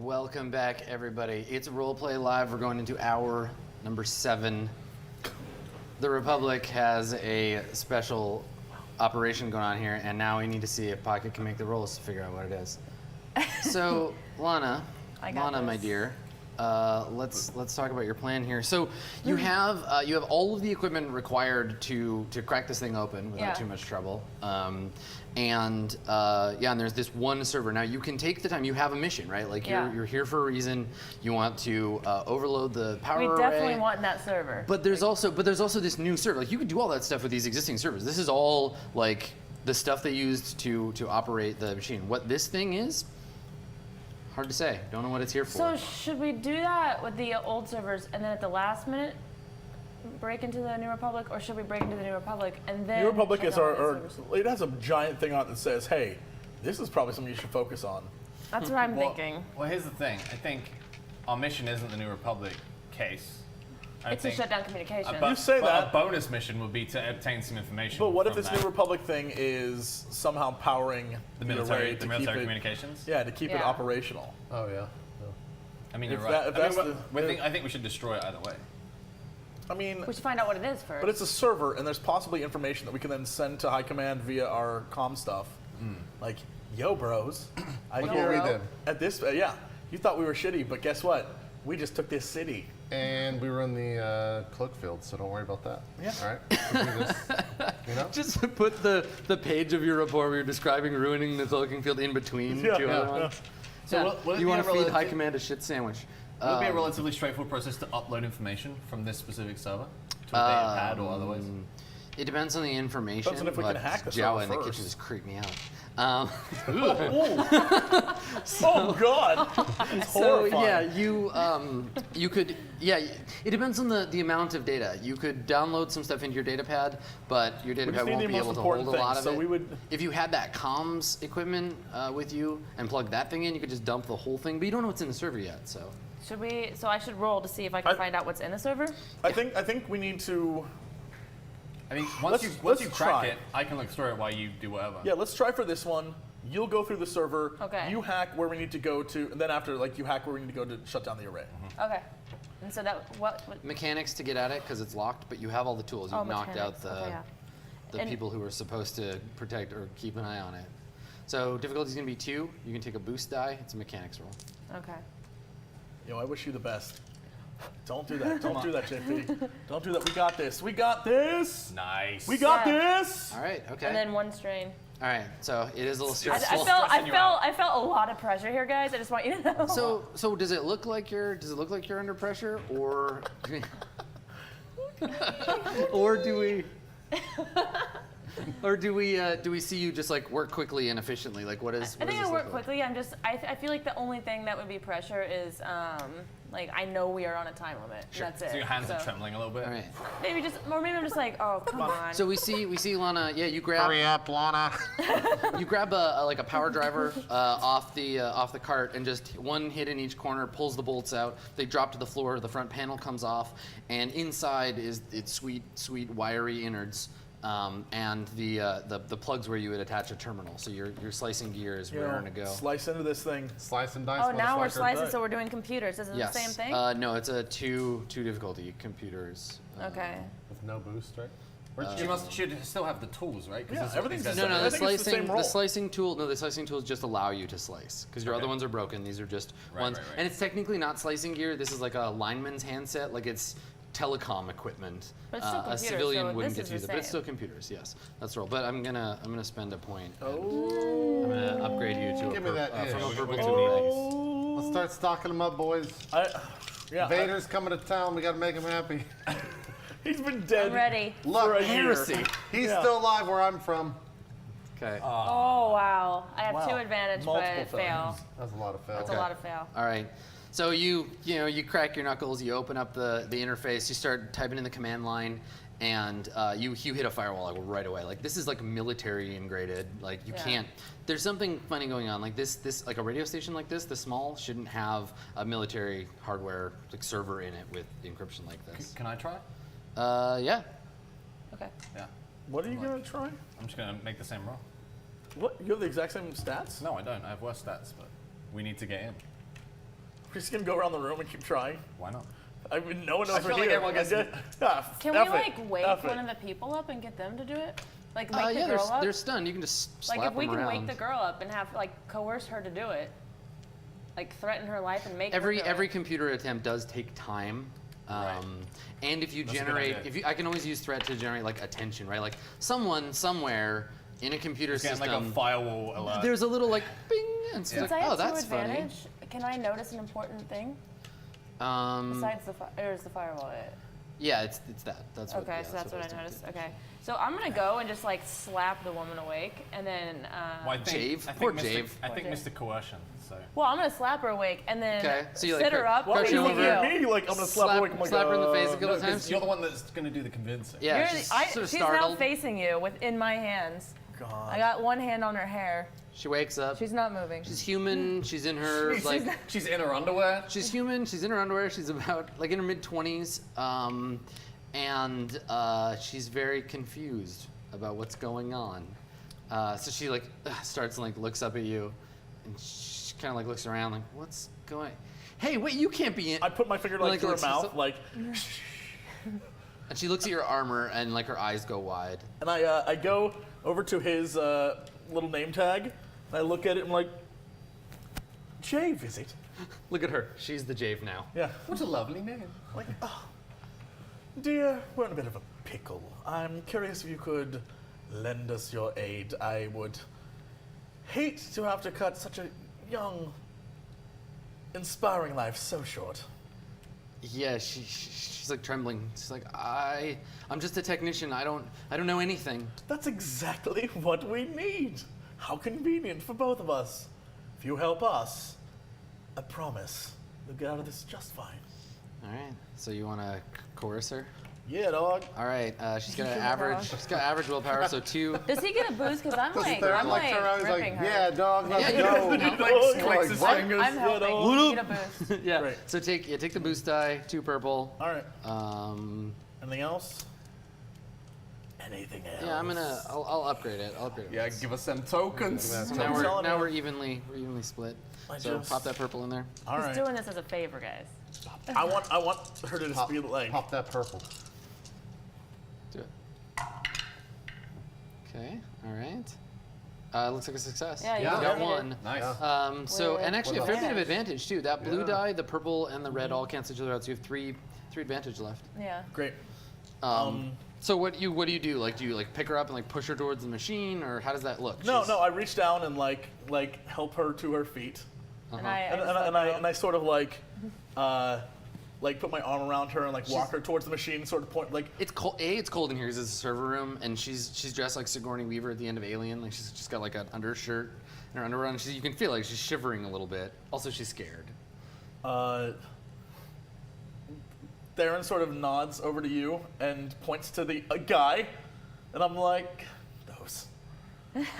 welcome back, everybody. It's RollPlay Live. We're going into hour number 7. The Republic has a special operation going on here, and now we need to see if Pocket can make the rolls to figure out what it is. So, Lana, my dear, let's talk about your plan here. So you have all of the equipment required to crack this thing open without too much trouble. And there's this one server. Now you can take the time. You have a mission, right? Like you're here for a reason. You want to overload the power array. We definitely want that server. But there's also this new server. Like you could do all that stuff with these existing servers. This is all like the stuff they used to operate the machine. What this thing is, hard to say. Don't know what it's here for. So should we do that with the old servers and then at the last minute break into the New Republic, or should we break into the New Republic and then? New Republic is our. It has a giant thing on it that says, "Hey, this is probably something you should focus on." That's what I'm thinking. Well, here's the thing. I think our mission isn't the New Republic case. It's to shut down communication. You say that. A bonus mission would be to obtain some information. But what if this New Republic thing is somehow powering the military communications? Yeah, to keep it operational. Oh yeah. I mean, you're right. I think we should destroy it either way. I mean, we should find out what it is first. But it's a server, and there's possibly information that we can then send to High Command via our comm stuff. Like, yo, bros, I hear we did at this. You thought we were shitty, but guess what? We just took this city. And we were in the cloak field, so don't worry about that. Yeah. All right. We'll do this, you know? Just put the page of your report where you're describing ruining the cloaking field in between two other ones. So you want to feed High Command a shit sandwich. Would it be a relatively straightforward process to upload information from this specific server to a data pad or otherwise? It depends on the information. Depends on if we can hack the server Jawa in the first. kitchen just creeped me out. Oh God! It's horrifying. You could. Yeah, it depends on the amount of data. You could download some stuff into your data pad, but your data pad won't be able to hold a lot of it. So we would. If you had that comms equipment with you and plug that thing in, you could just dump the whole thing. But you don't know what's in the server yet, so. Should we? So I should roll to see if I can find out what's in the server. I think we need to. I mean, once you crack it, I can look through it while you do whatever. Yeah, let's try for this one. You'll go through the server. Okay. You hack where we need to go to, and then after, you hack where we need to go to shut down the array. Okay. And so that what? Mechanics to get at it because it's locked, but you have all the tools. You've knocked out the people who are supposed to protect or keep an eye on it. So difficulty is going to be 2. You can take a boost die. It's a mechanics roll. Okay. I wish you the best. Don't do that. Don't do that, JP. Don't do that. We got this. We got this. Nice. We got this. All right. Okay. And then 1 strain. All right. So it is a little stressful. I felt a lot of pressure here, guys. I just want you to know. So does it look like you're under pressure, or do we see you just work quickly and efficiently? What is? I think I work quickly. I feel like the only thing that would be pressure is I know we are on a time limit. Sure. That's it. So your hands are trembling a little bit. All right. Maybe I'm just like, oh, come on. So we see Lana. Yeah, you grab. Hurry up, Lana. You grab a power driver off the cart and just one hit in each corner, pulls the bolts out. They drop to the floor. The front panel comes off, and inside is its sweet wiry innards. And the plugs where you would attach a terminal. So your slicing gear is where we're gonna go. Slice into this thing. Slice and dice. Oh, now we're slicing, so we're doing computers. Isn't it the same thing? No, it's a two difficulty computers. Okay. With no boost, right? Should still have the tools, right? Yeah, everything's the No, same. the slicing tools just allow you to slice because your other ones are broken. These are just ones, and it's technically not slicing gear. This is like a lineman's handset. It's telecom equipment. But it's still a civilian so wouldn't this get is to use the it, but it's same. still computers. Yes, that's the roll. But I'm gonna spend a point. Oh. I'm gonna upgrade you to Give me that from a ish. purple to Oh. Let's start stocking them up, boys. Vader's coming to town. We got to make him happy. He's been dead. I'm ready. Look, for a heresy. year. He's still alive where I'm from. Okay. Oh, wow. I have 2 advantage, Multiple but fail. That's a lot of fail. That's a lot of fail. All right. So you crack your knuckles, you open up the interface, you start typing in the command line, and you hit a firewall right away. This is military integrated. You can't. There's something funny going on. This a radio station like this small shouldn't have a military hardware server in it with encryption like this. Can I try? Yeah. Okay. Yeah. What are you gonna try? I'm just gonna make the same roll. What? You have the exact same stats? No, I don't. I have worse stats, but we need to get in. We're just gonna go around the room and keep trying. Why not? I mean, no one knows I feel we're like here. everyone gets it. Can we like wake one of the people up and get them to do it? Like wake the Yeah, girl up? they're stunned. You can just slap Like if we them can around. wake the girl up and have like coerce her to do it, like threaten her life and make her do Every it. computer attempt does take time. Right. And if you That's a good generate, idea. I can always use threat to generate like attention, right? Like someone somewhere in a computer Getting system, like a firewall alert. there's a little like bing, and it's Since like, I have oh, that's two funny. advantage, can I notice an important thing besides the or is the firewall it? Yeah, it's that. That's what. Okay, yeah, so that's what I was noticed. tempted. Okay, so I'm gonna go and just like slap the woman awake, and then. Well, I think, Jave? I think Poor Mr. Jave. I think Poor Mr. Coercion. So. Well, I'm gonna slap her awake, and then Okay, so you, like, sit her up. crush her facing over. you. Me, like I'm gonna slap awake. I'm like, slap her in the face a couple No, times. because you're the one that's going to do the convincing. Yeah, You're she's the- sort of she's startled. now facing you in my hands. God. I got one hand on her hair. She wakes up. She's not moving. She's human. She's in her like. She's in her underwear. She's human. She's in her underwear. She's about like in her mid-20s, and she's very confused about what's going on. So she like starts and like looks up at you, and she kind of like looks around like, "What's going? Hey, wait! You can't be in." I put my finger like to her looks- mouth, like, And she looks at your armor, and like her eyes go wide. and I go over to his little name tag, and I look at it and I'm like, Jave, is it? Look at her. She's the Jave now. Yeah. What a lovely name. Like, oh, dear, we're in a bit of a pickle. I'm curious if you could lend us your aid. I would hate to have to cut such a young, inspiring life so short. Yeah, she's like trembling. She's like, I'm just a technician. I don't know anything. That's exactly what we need. How convenient for both of us. If you help us, I promise we'll get out of this just fine. All right. So you want to coerce her? Yeah, dog. All right. She's got an average. She's got average willpower, so 2. Does he get a boost? Because I'm like, They're I'm like, like turn around, he's like, ripping her. yeah, dog, let's Yeah, go. Clicks his what? fingers. I'm helping. You get a boost. Yeah. Right. So take the boost die, 2 purple. All right. Yeah, Anything else? Anything else? I'll upgrade it. I'll upgrade it. Yeah, give us some tokens. So Tokens all now in. we're evenly split. I So just- pop that purple in there. All He's right. doing this as a favor, guys. I want her to just Pop, be like, pop that purple. Do it. Okay. All right. Looks like a success. Yeah, you got did it. 1. Nice. So, and actually a fair bit of advantage. advantage too. That blue Yeah. die, the purple, and the red all cancel each other out. So you have three advantage left. Yeah. great. So what do you do? Like, do you like pick her up and like push her towards the machine, or how does that look? No, She's- no. I reach down and like help her to her feet, And Uh-huh. I and, just and, let and, go. I sort of like put my arm around her and like walk her towards the machine, sort of point like. It's cold. It's cold in here because it's a server room, and she's dressed like Sigourney Weaver at the end of Alien. Like she's just got like an undershirt and her underwear on. You can feel like she's shivering a little bit. Also, she's scared. Theron sort of nods over to you and points to the guy, and I'm like, those.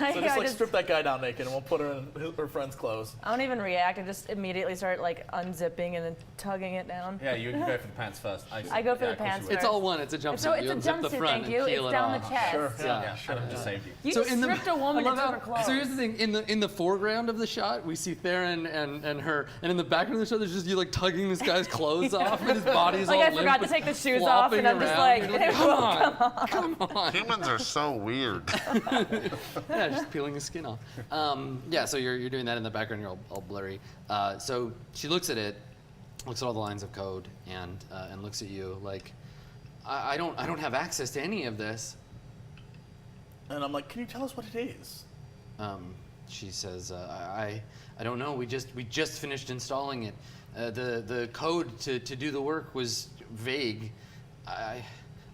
So just like strip that guy down naked, and we'll put her in her friend's clothes. I don't even react. I just immediately start like unzipping and then tugging it down. Yeah, you go for the pants first. I go for the of course you pants would. It's all one. It's a jumpsuit. So it's you a unzip the jumpsuit, front thank and you. peel It's it down off. the chest. Sure. Yeah, Adam just saved you. You So just in the- stripped a woman I and love took her how- clothes. So here's the thing: in the foreground of the shot, we see Theron and her, and in the background of the shot, there's just you like tugging this guy's clothes off, and his body's Like all I forgot limp to take the shoes flopping off, and I'm just around. like, You're come on. Humans are so weird. Yeah, just peeling his skin off. Yeah, so you're doing that in the background. You're all blurry. So she looks at it, looks at all the lines of code, and looks at you like, I don't have access to any of this. And I'm like, can you tell us what it is? She says, I don't know. We just finished installing it. The code to do the work was vague. I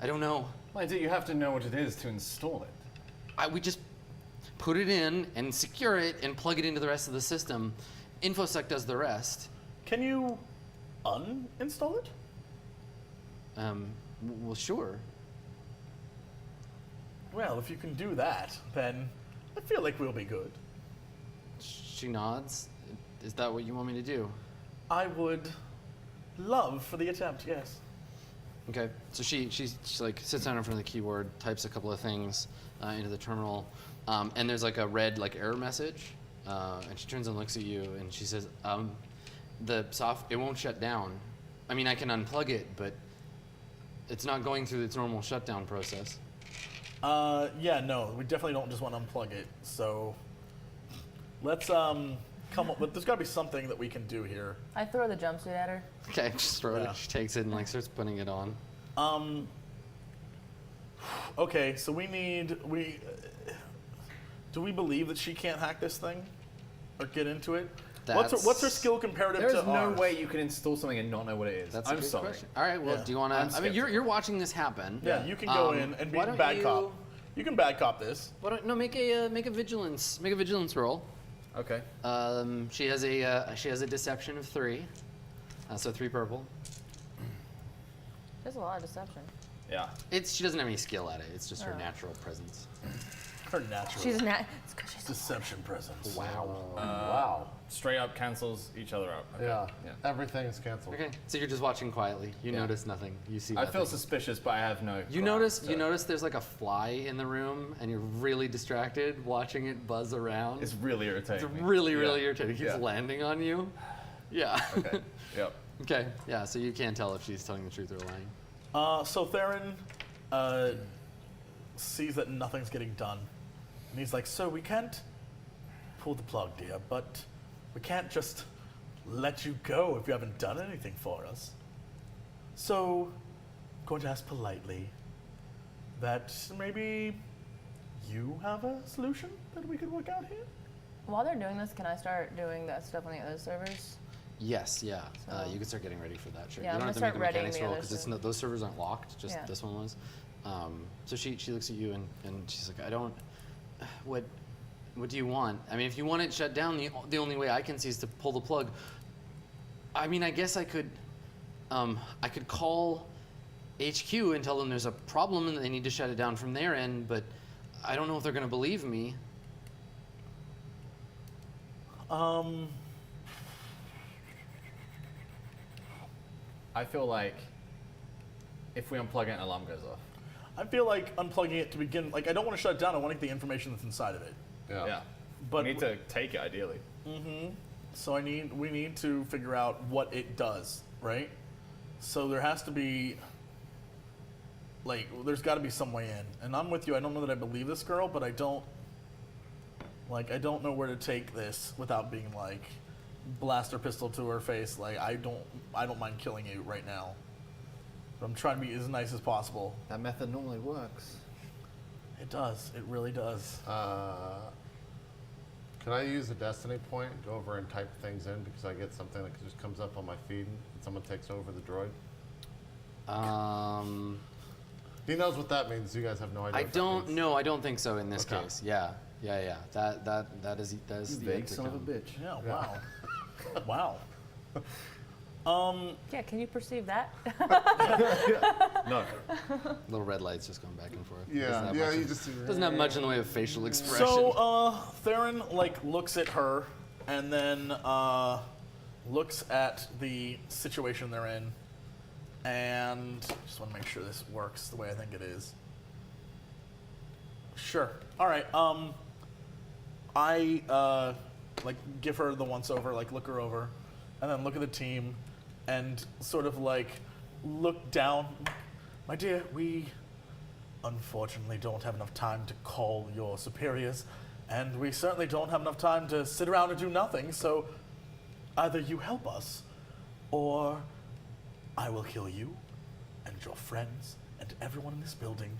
don't know. Why do you have to know what it is to install it? We just put it in and secure it and plug it into the rest of the system. InfoSec does the rest. Can you uninstall it? Well, sure. Well, if you can do that, then I feel like we'll be good. She nods. Is that what you want me to do? I would love for the attempt, yes. Okay. So she like sits down in front of the keyboard, types a couple of things into the terminal, and there's like a red like error message, and she turns and looks at you, and she says, it won't shut down. I mean, I can unplug it, but it's not going through its normal shutdown process. Yeah, no, we definitely don't just want to unplug it. So let's come up with. There's got to be something that we can do here. I throw the jumpsuit at her. Okay, just throw Yeah. it. She takes it and like starts putting it on. Okay, so do we believe that she can't hack this thing or get into it? What's her skill comparative There to is no ours? way you can install something and not know what it is. That's I'm a good sorry. question. All right, well, Yeah. do you want I'm to? I mean, you're skeptical. watching this happen. Yeah, you can go in and be why don't bad you- cop. You can bad cop this. Why don't no make a vigilance roll. Okay. She has a deception of 3, so 3 purple. There's a lot of deception. Yeah. She doesn't have any skill at it. It's just her Oh. natural presence. Her natural She's not. It's 'cause she's deception presence. Wow. Straight up cancels each other out. Okay. Yeah. Yeah. Everything is canceled. Okay, so you're just watching quietly. You Yeah. notice nothing. You see I nothing. feel suspicious, but I have no. You grounds notice to- there's like a fly in the room, and you're really distracted watching it buzz around. It's really It's irritating. really Yeah. irritating. It keeps Yeah. landing on you. Yeah. Okay. Yep. Okay. Yeah. So you can't tell if she's telling the truth or lying. So Theron sees that nothing's getting done. And he's like, so we can't pull the plug, dear, but we can't just let you go if you haven't done anything for us. So I'm going to ask politely that maybe you have a solution that we could work out here? While they're doing this, can I start doing that stuff on the other servers? Yes. Yeah. So- You can start getting ready for that. Sure. Yeah, you I'm don't gonna have to start make a readying mechanics the roll other because server. those servers aren't locked. Just Yeah. this one was. So she looks at you and she's like, I don't. What do you want? I mean, if you want it shut down, the only way I can see is to pull the plug. I mean, I guess I could call HQ and tell them there's a problem and they need to shut it down from their end, but I don't know if they're going to believe me. I feel like if we unplug it, an alarm goes off. I feel like unplugging it to begin, like I don't want to shut it down, I want to get the information that's inside of it. Yeah. Yeah. But we need to take it ideally. So we need to figure out what it does, right? So there has to be, like, there's got to be some way in. And I'm with you. I don't know that I believe this girl, but I don't know where to take this without being like, blaster pistol to her face. Like, I don't mind killing you right now. But I'm trying to be as nice as possible. That method normally works. It does. It really does. Can I use a destiny point, go over and type things in because I get something that just comes up on my feed and someone takes over the droid? He knows what that means. You guys have no idea. I what that don't means. know. I don't think so in this Okay. case. Yeah. That is the Vague son of a bitch. Yeah. Wow. wow. Yeah, can you perceive that? No. Little red lights just going back and forth. Yeah, Doesn't have yeah, much you of- just doesn't have much in the way of facial expression. So, Theron, like, looks at her and then looks at the situation they're in and just want to make sure this works the way I think it is. Sure. All right. I like give her the once over, like look her over, and then look at the team, and sort of like look down. My dear, we unfortunately don't have enough time to call your superiors, and we certainly don't have enough time to sit around and do nothing. So either you help us, or I will kill you and your friends and everyone in this building,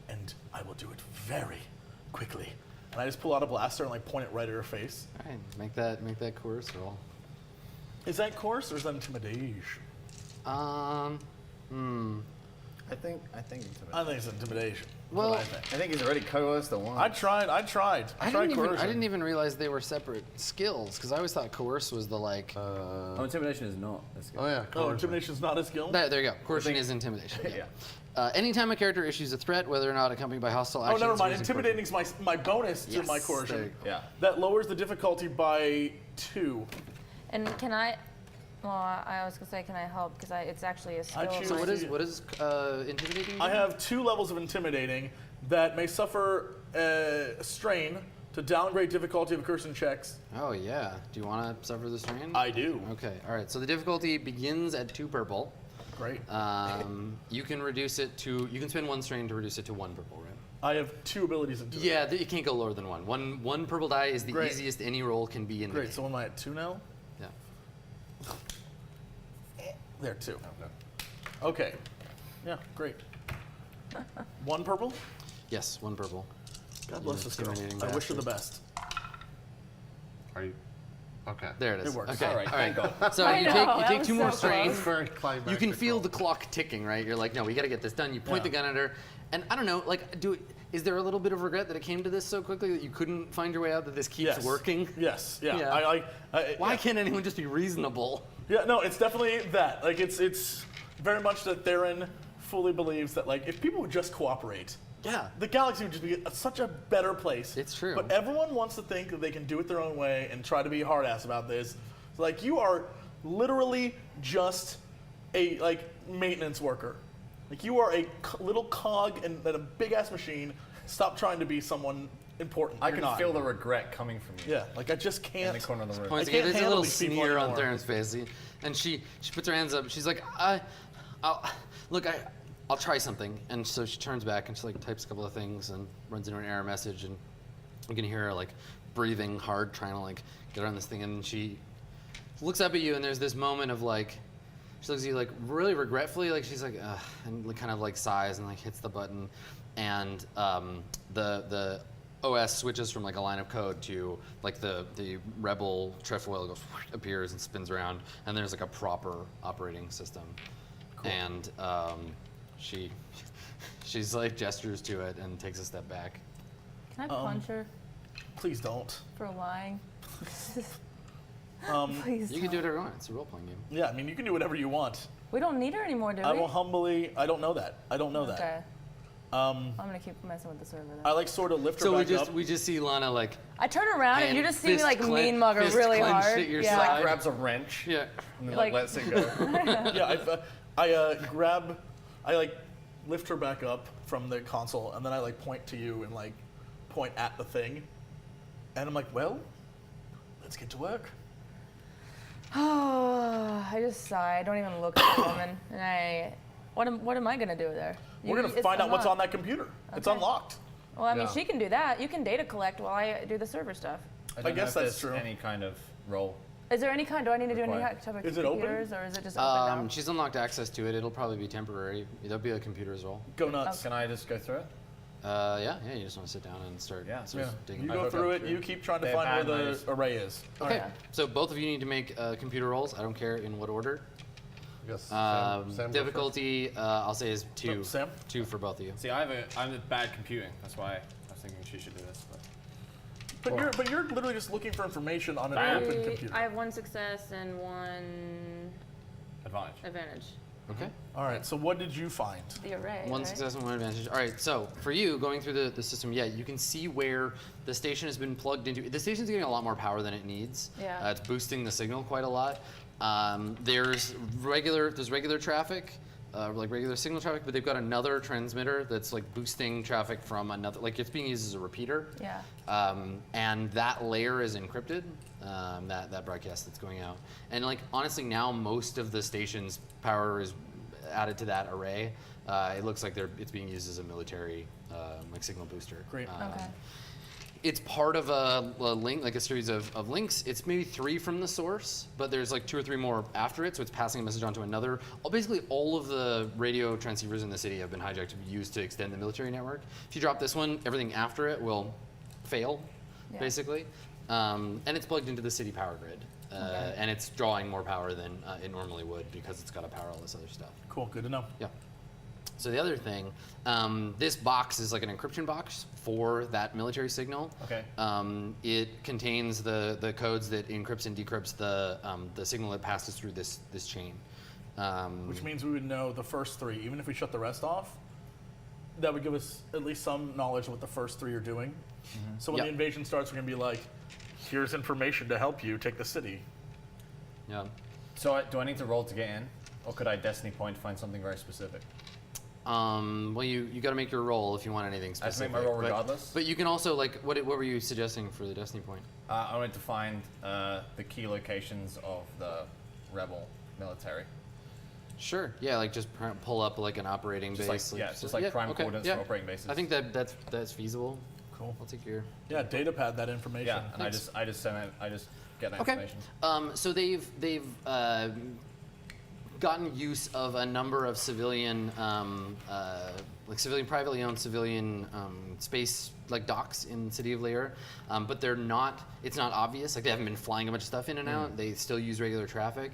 and I will do it very quickly. And I just pull out a blaster and like point it right at her face. All right, make that course roll. Is that coarse or is that intimidation? I think it's I think it's intimidation. Well, What I think. I think he's already coerced the one. I tried I coercion. didn't even realize they were separate skills because I always thought coerce was the like. Oh, intimidation is not. That's good. Oh yeah. Oh, coercion. intimidation's not a skill? There you go. Coercion is intimidation. Yeah. Anytime a character issues a threat, whether or not accompanied by hostile actions. Oh, never mind. using Intimidating's my bonus to Yes, my there coercion. you Yeah. That lowers the difficulty by 2. And can I? Well, I was gonna say, can I help? Because it's actually a skill. choose- So of So mine. what is intimidating? I do? have 2 levels of intimidating that may suffer a strain to to downgrade difficulty of recursion checks. Oh yeah. Do you want to suffer the strain? I do. Okay. All right. So the difficulty begins at 2 purple. Great. You can reduce it to. You can spend 1 strain to reduce it to 1 purple, right? I have 2 abilities in 2. Yeah, you can't go lower than 1. One purple die is the Great. easiest any roll can be in the Great. game. So am I at 2 now? Yeah. There, 2. Okay. Yeah, great. 1 purple? Yes, 1 purple. God bless this girl. intimidating I wish her the bastard. best. Are you? Okay. There it is. It works. Okay. All right, thank God. So I you know, take that was 2 more so strains. close. Very climactic. You can feel roll. the clock ticking, right? You're like, no, we got to get this done. You point Yeah. the gun at her, and I don't know, like, is there a little bit of regret that it came to this so quickly that you couldn't find your way out? That this keeps Yes. working? Yes. Yeah. Yeah. Why yeah. can't anyone just be reasonable? Yeah, no, it's definitely that. Like, it's very much that Theron fully believes that, like, if people would just cooperate, Yeah. the galaxy would just be such a better place. It's true. But everyone wants to think that they can do it their own way and try to be a hard ass about this. Like, you are literally just a, like, maintenance worker. Like, you are a little cog in a big ass machine. Stop trying to be someone important. I You're can not. feel the regret coming from you. Yeah, like, I just In can't. the corner of the room. Points I can't there's a handle little these people sneer on anymore. Theron's face, and she puts her hands up. She's like, I'll try something. And so she turns back and she like types a couple of things and runs into an error message, and you can hear her like breathing hard, trying to like get on this thing. And she looks up at you, and there's this moment of like, she looks at you like really regretfully, like she's like, ugh, and like, kind of like sighs and like hits the button, and the OS switches from like a line of code to like the rebel trefoil goes, appears and spins around, and there's like a proper operating system. And she's like gestures to it and takes a step back. Can I punch her Please don't. for lying? Um, Please. You can do whatever you want. It's a role playing game. yeah, I mean, you can do whatever you want. We don't need her anymore, do we? I will humbly. I don't know that. I don't know Okay. that. Um, I'm gonna keep messing with the server then. I like sort of lift her So back up. we just see Lana like, I turn around and you and just see me fist like clen- mean mug her fist really clenched hard. at your yeah. side. Grabs a wrench yeah. and then Like- lets it go. Yeah, I grab, I like lift her back up from the console, and then I like point to you and like point at the thing, and I'm like, well, let's get to work. I just sigh. I don't even look at the woman. And what am I gonna do there? We're gonna It's find out what's on unlocked. that computer. It's Okay. unlocked. Well, I mean, Yeah. she can do that. You can data collect while I do the server stuff. I don't guess know if that's there's true. any kind of role. Is there any kind? Do I need to do any Required. type of Is it open? computers, or is it just open now? She's unlocked access to it. It'll probably be temporary. There'll be a computer as well. Go nuts. Can I just go through it? Yeah. You just want to sit down and start. Yeah. start Yeah. digging. You I go hook through up it. through. You keep trying to They find have where bad the nose. array is. Okay. Yeah. So both of you need to make computer rolls. I don't care in what order. Yes. Sam go first. Difficulty, I'll say is 2. Sam? 2 for both of you. See, I'm at bad computing. That's why I was thinking she should do this. But you're literally just looking for information on an open computer. I have 1 success and 1 Advantage. advantage. Okay. All right. So what did you find? The array. 1 right? success and 1 advantage. All right, so for you, going through the system, yeah, you can see where the station has been plugged into. The station's getting a lot more power than it needs. Yeah. It's boosting the signal quite a lot. There's regular traffic, like regular signal traffic, but they've got another transmitter that's like boosting traffic from another, like it's being used as a repeater. Yeah. And that layer is encrypted, that broadcast that's going out. And like honestly, now most of the station's power is added to that array. It looks like it's being used as a military like signal booster. Great. Okay. It's part of a link, like a series of links. It's maybe 3 from the source, but there's like 2 or 3 more after it, so it's passing a message on to another. Basically, all of the radio transceivers in the city have been hijacked to be used to extend the military network. If you drop this one, everything after it will fail, Yeah. basically. And it's plugged into the city power grid. And it's drawing more power than it normally would because it's got to power all this other stuff. Cool. Good to know. Yeah. So the other thing, this box is like an encryption box for that military signal. Okay. It contains the codes that encrypts and decrypts the signal that passes through this chain. Which means we would know the first 3, even if we shut the rest off. That would give us at least some knowledge of what the first 3 are doing. So when Yep. the invasion starts, we're gonna be like, "Here's information to help you take the city." Yeah. So do I need to roll to get in, or could I destiny point to find something very specific? Well, you got to make your roll if you want anything I have to specific. make my roll but- regardless? But you can also what were you suggesting for the Destiny point? I wanted to find the key locations of the rebel military. Sure. Yeah, like just pull up like an operating Just base. like, just like prime coordinates for operating bases. I think that's feasible. Cool. I'll take your. Yeah, datapad that information. Yeah, and Thanks. I just get that Okay. information. So they've gotten use of a number of civilian, privately owned civilian space like docks in the city of Lear, but they're not. It's not obvious. Like they haven't been flying a bunch of stuff in and out. They still use regular traffic.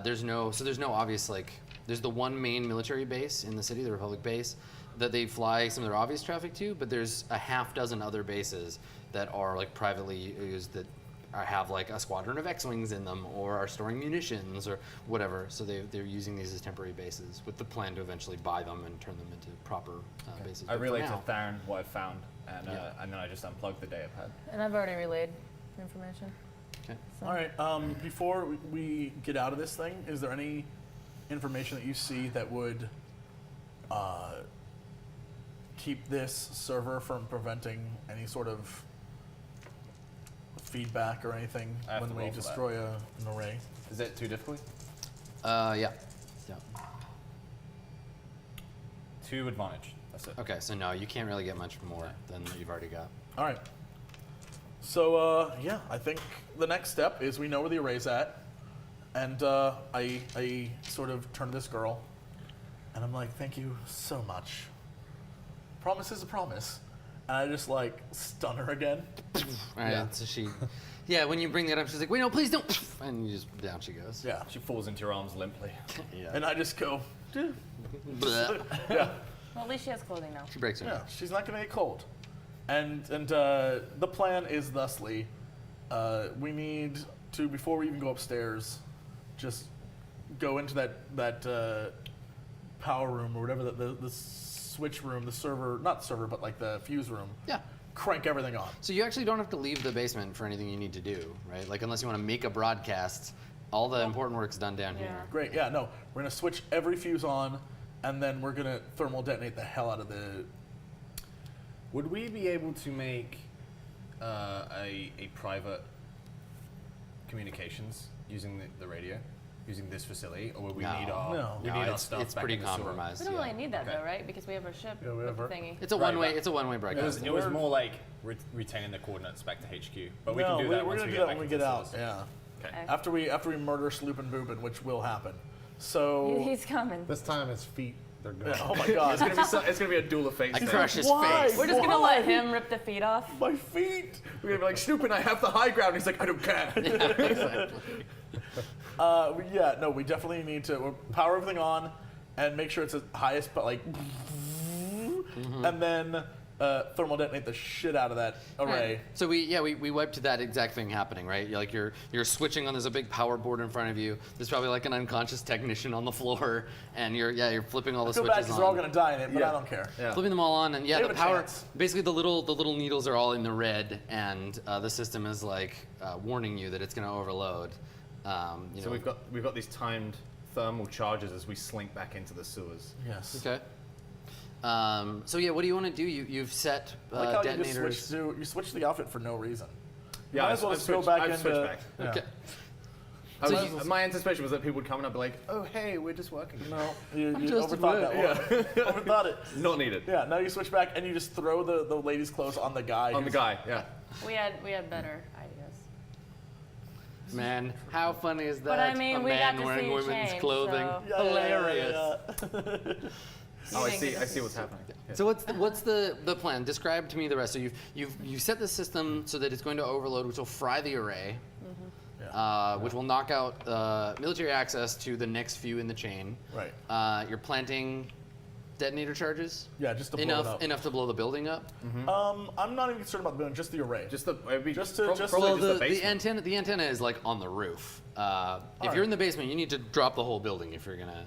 There's no obvious like. There's the one main military base in the city, the Republic base, that they fly some of their obvious traffic to. But there's a half dozen other bases that are like privately used that have like a squadron of X-wings in them, or are storing munitions or whatever. So they're using these as temporary bases with the plan to eventually buy them and turn them into proper bases. I But for relayed now- to Theron what I found, and Yeah. and then I just unplugged the datapad. And I've already relayed information. Okay. So. All right. Before we get out of this thing, is there any information that you see that would keep this server from preventing any sort of feedback or anything I have when to we roll for that. destroy an array? Is it too difficult? Yeah. 2 advantage. That's it. Okay, so no, you can't really get much more than what you've already got. All right. So yeah, I think the next step is we know where the array's at, and I sort of turn to this girl, and I'm like, "Thank you so much. Promise is a promise." And I just like stun her again. All right, Yeah. so she, yeah, when you bring that up, she's like, wait, no, please don't. And you just, down she goes. Yeah. She falls into your arms limply. Yeah. And I just go, Bleh. yeah, Well, at least she has clothing now. She breaks her yeah. neck. She's not gonna get cold. And the plan is thusly, we need to, before we even go upstairs, just go into that power room or whatever, the switch room, the server, not server, but like the fuse room. Yeah. Crank everything on. So you actually don't have to leave the basement for anything you need to do, right? Like unless you want to make a broadcast, all the important work's done down here. Great. Yeah. No, we're gonna switch every fuse on, and then we're gonna thermal detonate the hell out of the. Would we be able to make a private communications using the radio, using this facility, or would we No. need our No. we No, need our it's stuff back pretty in the sewer? compromised. We don't yeah. really need that Okay. though, right? Because we have our ship Yeah, we with have the our- thingy. It's a Right, one-way. but- It's a one-way It broadcast. was more like retaining the coordinates back to HQ, but we no, can do that we're once gonna we do get that back when we into get the out. sewers. Yeah. Okay. Okay. After we murder Sloop and Boobin, which will happen. So. He's coming. This time his feet, they're good. Yeah, oh my God. It's gonna be a duel of fates. I crush his Why? face. We're just gonna Why? let him rip the feet off. My feet. We're gonna be like, Snoopin, I have the high ground. He's like, I don't care. Yeah, no, we definitely need to power everything on and make sure it's at highest, but like, and then thermal detonate the shit out of that array. Right. So we wiped that exact thing happening, right? You're switching on. There's a big power board in front of you. There's probably like an unconscious technician on the floor, and you're flipping all the I feel switches bad because on. they're all gonna die in it, but Yeah. I don't care. Yeah. Flipping them all on, and yeah, They the have a power. chance. Basically, the little needles are all in the red, and the system is like warning you that it's going to overload. You So know. we've got these timed thermal charges as we slink back into the sewers. Yes. Okay. So yeah, what do you want to do? You've set I like how detonators. you switch the outfit for no reason. Yeah, Might as well I've just go switched- back I've into. switched back. Yeah. Okay. I So was- my anticipation was that people would come and I'd be like, oh hey, we're just working. No, you just a overthought that one. Overthought it. Not needed. Yeah, now you switch back and you just throw the lady's clothes on the guy. On the guy, yeah. We had better ideas. Man, how funny is that? But I mean, a we man got to wearing see women's change, clothing. so- Yeah, Hilarious. Oh, I think see. this I see is what's happening. Yeah. So what's the plan? Describe to me the rest. So you've set the system so that it's going to overload, which will fry the array, which will knock out military access to the next few in the chain. Right. You're planting detonator charges. Yeah, just to blow enough it up. enough to blow the building up. I'm not even concerned about the building, just the array. Just the it'd be Just to- just- probably Well, just the the basement. antenna is like on the roof. If right. you're in the basement, you need to drop the whole building if you're gonna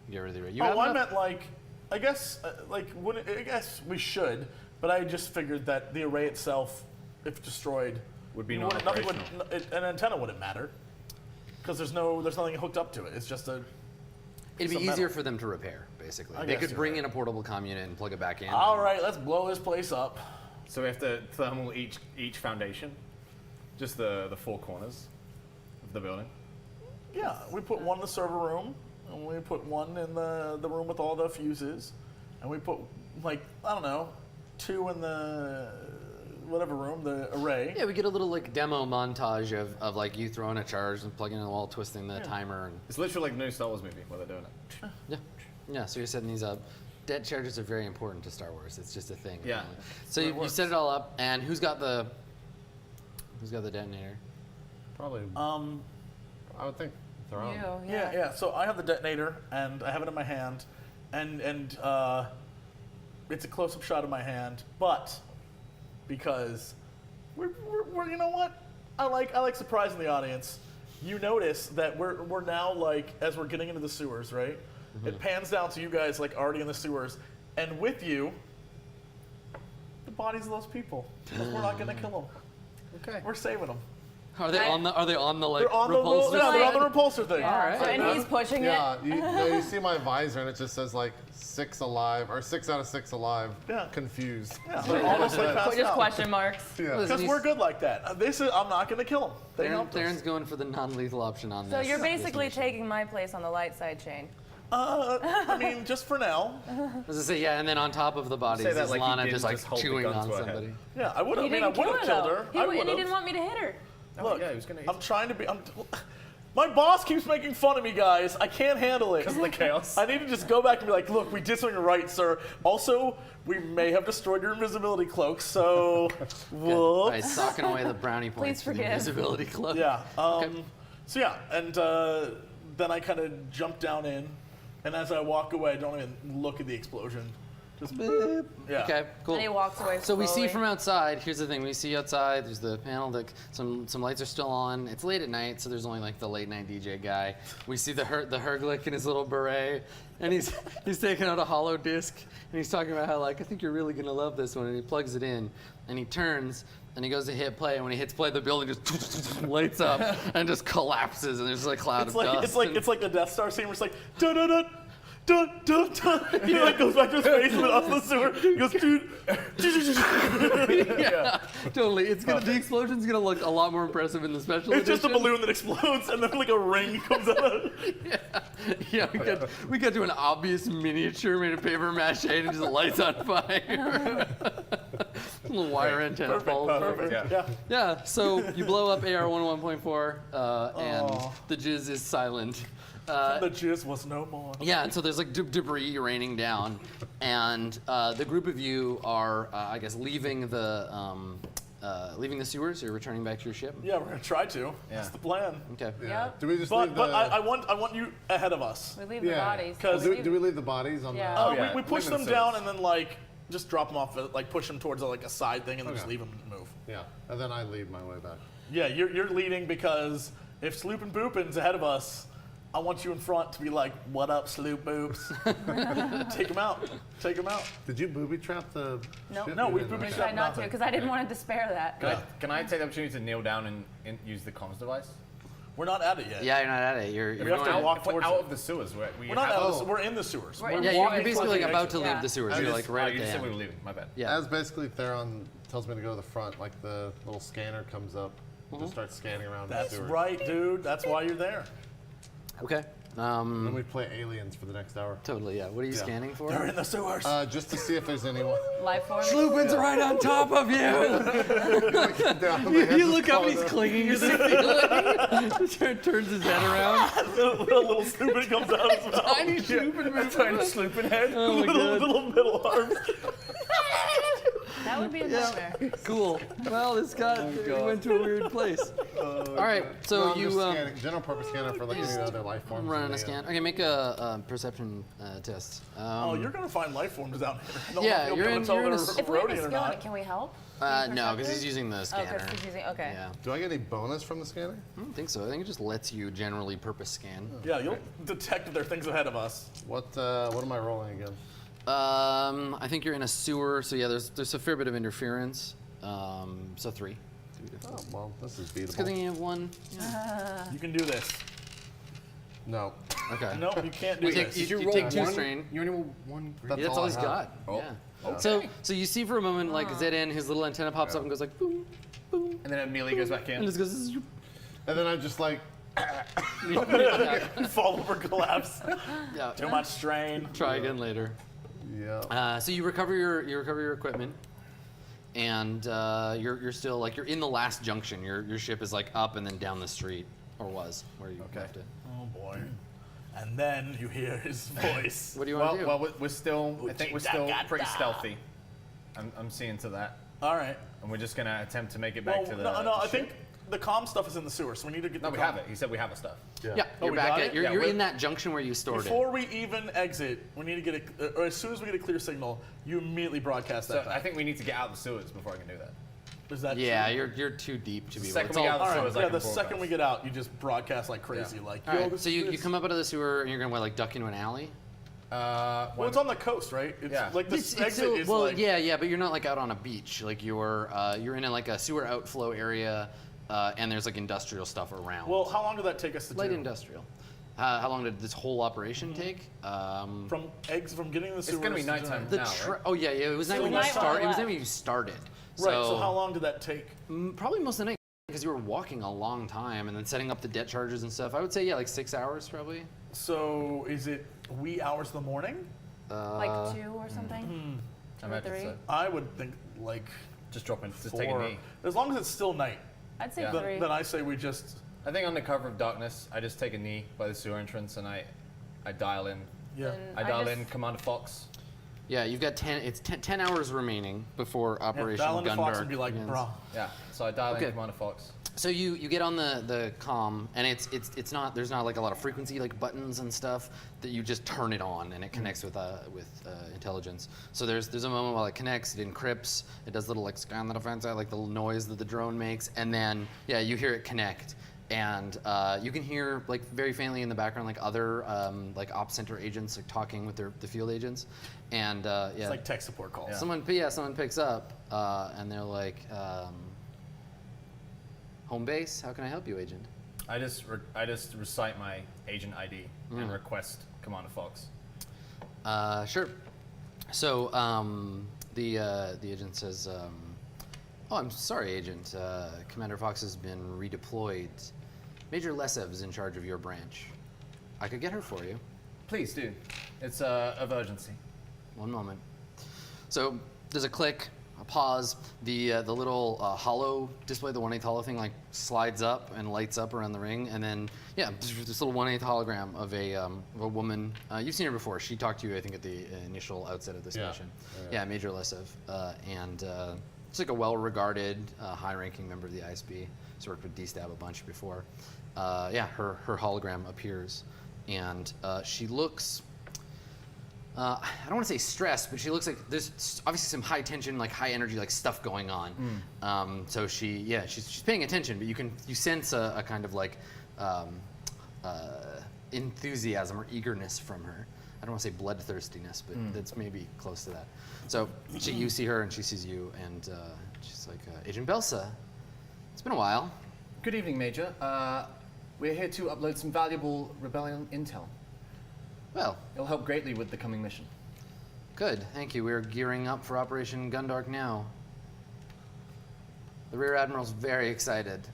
get rid of the array. You have Oh, I enough- meant like, I guess, I guess we should, but I just figured that the array itself, if destroyed, Would be nothing would, non-operational. an antenna wouldn't matter, because there's nothing hooked up to it. It's just a. It'd be some easier metal. for them to repair, basically. I They guess could you're bring right. in a portable comm unit and plug it back in. All right, let's blow this place up. So we have to thermal each foundation, just the four corners of the building. Yeah, we put one in the server room, and we put one in the room with all the fuses, and we put, like, I don't know, 2 in the whatever room, the array. Yeah, we get a little like demo montage of like you throwing a charge and plugging in the wall, twisting the timer. And, It's literally like the new Star Wars movie where they're doing it. yeah, yeah. So you're setting these up. Det charges are very important to Star Wars. It's just a thing. Yeah. apparently. So But it you set it all up, and who's got the detonator? Probably. I would think their own. You, Yeah. So I have the detonator, and I have it in my hand, and it's a close-up shot of my hand, but because we're you know what? I like surprising the audience. You notice that we're now, like, as we're getting into the sewers, right? It pans down to you guys, like, already in the sewers, and with you, the bodies of those people. We're not gonna kill them. Okay. We're saving them. Are they on the like They're on the repulsor? they're on the repulsor thing. Yeah. right. So, and he's pushing Yeah, it. you see my visor and it just says like 6 alive or 6 out of 6 alive. Yeah. Confused. Yeah, they're almost like passed Just out. question marks. Yeah. Listen, Because we're good like that. This is, I'm not gonna kill them. They helped Theron's us. going for the non-lethal option on So this. you're this basically mission. taking my place on the light side chain. I mean, just for now. As I say, yeah, and then on top of the bodies Say that is like he Lana didn't just like just hold the chewing gun on to her head. somebody. Yeah, I would have. He I mean, I didn't would kill have her killed though. her. He, I and he would've. didn't want me to hit her. Look, yeah, he was gonna hit I'm trying to be. My boss keeps making fun of me, guys. I can't handle it. Because of the chaos. I need to just go back and be like, look, we did something right, sir. Also, we may have destroyed your invisibility cloak, so whoops. Right, socking away the brownie points for the forgive. invisibility cloak. Yeah. So yeah, and then I kind of jump down in, and as I walk away, I don't even look at the explosion. Just boop. Yeah. Okay, cool. And he walks away So we see slowly. from outside. Here's the thing: we see outside. There's the panel. That some lights are still on. It's late at night, so there's only like the late night DJ guy. We see the Herglick in his little beret, and he's taking out a hollow disc, and he's talking about how, like, I think you're really gonna love this one. And he plugs it in, and he turns, and he goes to hit play. And when he hits play, the building just lights up and just collapses, and there's like a cloud It's of like dust. it's like the Death Star scene where it's like dun dun dun. Dun, dun, dun. He like goes back to his basement up the sewer. He goes, dude. yeah, totally. It's gonna the explosion's gonna look a lot more impressive in the special It's just a edition. balloon that explodes, and then like a ring comes out of it. Yeah, we got to an obvious miniature made of paper mache and it just lights on fire. Little wire antenna falls over. Perfect. Yeah. Yeah, so you blow up AR 101.4 and Aw. the jizz is silent. The jizz was no more. Yeah, and so there's like debris raining down, and the group of you are, I guess, leaving the sewers. You're returning back to your ship. Yeah, we're gonna try to. Yeah. That's the plan. Okay. Yeah. Yep. Do we just But leave but the? I want you ahead of us. We leave the yeah. bodies. Because do we leave the bodies on Yeah. the? Oh, yeah, we push leave them them down sewers. and then like just drop them off, like push them towards like a side thing and then just Okay. leave them and move. Yeah, and then I lead my way back. Yeah, you're leading because if Sloopin' Boopin's ahead of us, I want you in front to be like, "What up, Sloop Boops?" Take him out. Take him out. Did you booby trap the? No. ship? No, You we didn't, booby okay. trapped Try not to, nothing. because I didn't want to despair that. Can I take the opportunity to kneel down and use the comms device? We're not at it yet. Yeah, you're not at it. You're We have to going. walk If we're towards out it. of the sewers. We We're not have- out of this. We're in the sewers. We're in Yeah, the you're sewers. basically like about to Yeah. leave the sewers. I You're just- like right you at the just said we end. were leaving. My bad. Yeah. As basically Theron tells me to go to the front, like the little scanner comes up, just starts scanning around. That's the sewers. right, dude. That's why you're there. Okay. Then we play aliens for the next hour. Totally. Yeah. What are you Yeah. scanning for? They're in the sewers. Just to see if there's anyone. Life form. Sloopin's right on top of you. Down, my You hands look just up and he's falling clinging to the ceiling. Turns his head around. little Sloopin comes out of his mouth. Tiny Sloopin Tiny Sloopin head. Oh my God. little middle arms. That would be a nightmare. Cool. Well, this went to a weird place. All right. So No, I'm you just scanning, general purpose scanner for looking at other life forms. running in a the, scan. Okay, make a perception test. Oh, you're gonna find life forms down here. I don't Yeah, know if you're you'll be able in- to tell you're in a they're s- If we have a Rhodian or skill in not. it, can we help? no, because perceptive? he's using the Oh, scanner. because he's using. Okay. Yeah. Do I get any bonus from the scanner? I don't think so. I think it just lets you generally purpose scan. Yeah, you'll detect if there are things ahead of us. What am I rolling again? I think you're in a sewer, so yeah, there's a fair bit of interference. So 3. Oh, well, this is It's a good thing beatable. you have 1. Yeah. You can do this. No. Okay. Nope, you can't do You take, this. you take 2 strain. You only roll 1 green. That's all he's got. Oh. Yeah. So you see for a moment, like Zedin, his little antenna pops up and goes like boom, boom, And then it immediately goes back and in. just goes. "Zzz." And then I'm just like, Fall over, collapse. Yeah. Too much strain. Try again later. yeah. So you recover your equipment, and you're still like you're in the last junction. Your ship is like up and then down the street, or was where you left it. Oh boy. And then you hear his voice. What do you want to do? Well, we're still. I think we're still pretty stealthy. I'm seeing to that, All right. and we're just gonna attempt to make it back Well, to the. no, the I ship. think the comm stuff is in the sewer, so we need to get No, the we comm. have it. He said we have the stuff. Yeah, Oh, you're we back got at it? you're, Yeah, you're we're- in that junction where you stored Before we even exit, we need to get or as soon as we get a clear signal, you immediately broadcast So that. I think we need to get out of the sewers before I can do that. Is that it. Yeah, true? you're too deep to be able. Second It's we all, get out All of the right. sewers, I Yeah, can the second broadcast. we get out, you just broadcast like crazy. Like, all right, this so you is- come up out of the sewer and you're gonna like duck into an alley. Well, it's on the coast, right? It's Yeah. like the It's exit still- is well, like. yeah, but you're not like out on a beach. Like you're in like a sewer outflow area, and there's like industrial stuff around. Well, how long did that take us to light do? industrial. How long did this whole operation take? From getting in the sewers. gonna be to nighttime. doing- The Now, right? oh yeah, it was night So when you night when start. we It was night left. when you started. Right. So how long did that take? Probably most of the night because you were walking a long time and then setting up the debt charges and stuff. I would say yeah, like 6 hours probably. So is it wee hours of the morning? Like 2 or something? I 2 or imagine 3? so. I would think like Just drop in. Just take a 4. knee. As long as it's still night, I'd say Yeah. 3. then I say we just. I think under cover of darkness, I just take a knee by the sewer entrance and I dial in. Yeah. And I dial just- in Commander Fox. Yeah, you've got 10. It's 10 hours remaining before Yeah, Operation dial into Fox Gundark and be like, begins. bruh. Yeah. So I dial Okay. in Commander Fox. So you get on the comm and it's not there's not like a lot of frequency like buttons and stuff that you just turn it on and it connects with intelligence. So there's a moment while it connects, it encrypts, it does little like scan the defense like the little noise that the drone makes, and then yeah you hear it connect. And you can hear like very faintly in the background like other like op center agents like talking with the field agents, and yeah, It's like tech support calls. someone picks up and they're like, home base, how can I help you, agent? I just recite my agent ID and request Commander Fox. Sure. So the agent says, "Oh, I'm sorry, Agent. Commander Fox has been redeployed. Major Lesev's in charge of your branch. I could get her for you. Please do. It's of urgency. One moment." So there's a click, a pause. The little hollow display, the 1/8 hollow thing, like slides up and lights up around the ring, and then yeah, this little 1/8 hologram of a woman. You've seen her before. She talked to you, I think, at the initial outset of this Yeah. mission. Yeah, Major Lesev, and it's like a well-regarded, high-ranking member of the ISB. She's worked with D-Stab a bunch before. Yeah, her hologram appears, and she looks. I don't want to say stressed, but she looks like there's obviously some high tension, like high energy, like stuff going on. So she's paying attention, but you sense a kind of like enthusiasm or eagerness from her. I don't want to say bloodthirstiness, but that's maybe close to that. So you see her and she sees you, and she's like, Agent Belsa, it's been a while. Good evening, Major. We're here to upload some valuable rebellion intel. Well, It'll help greatly with the coming mission. good, thank you. We're gearing up for Operation Gundark now. The Rear Admiral's very excited.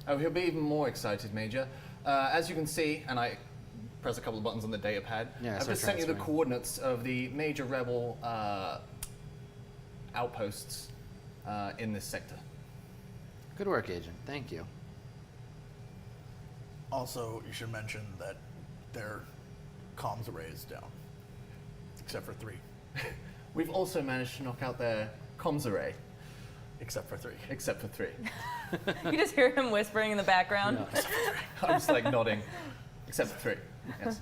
Oh, he'll be even more excited, Major. As you can see, and I press a couple of buttons on the data pad, Yeah, I've start just sent you the transferring. coordinates of the major rebel outposts in this sector. Good work, Agent. Thank you. Also, you should mention that their comms array is down, except for 3. We've also managed to knock out their comms array, Except for 3. except for 3. You just hear him whispering in the background. I'm just like nodding, except for 3. Yes.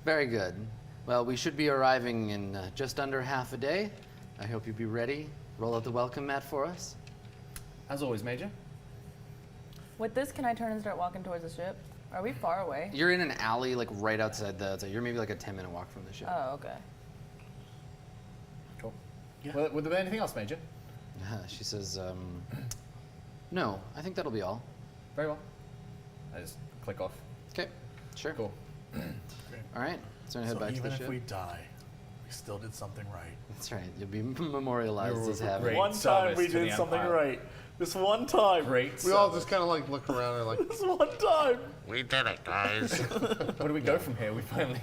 Very good. Well, we should be arriving in just under half a day. I hope you'll be ready. Roll out the welcome mat for us. As always, Major. With this, can I turn and start walking towards the ship? Are we far away? You're in an alley, like right outside you're maybe like a 10-minute walk from the ship. Oh, okay. Cool. Yeah. Well, would there be anything else, Major? She says, no, I think that'll be all. Very well. I just click off. Okay, sure. Cool. All right, so I'm gonna head So back to even the if ship. we die, we still did something right. That's right. You'll be memorialized You as were having. great. One time service we to the did something Empire. right. This one time. Great. We all just kind of like look around and like, This one time. we did it, guys. Where do we go from here? We finally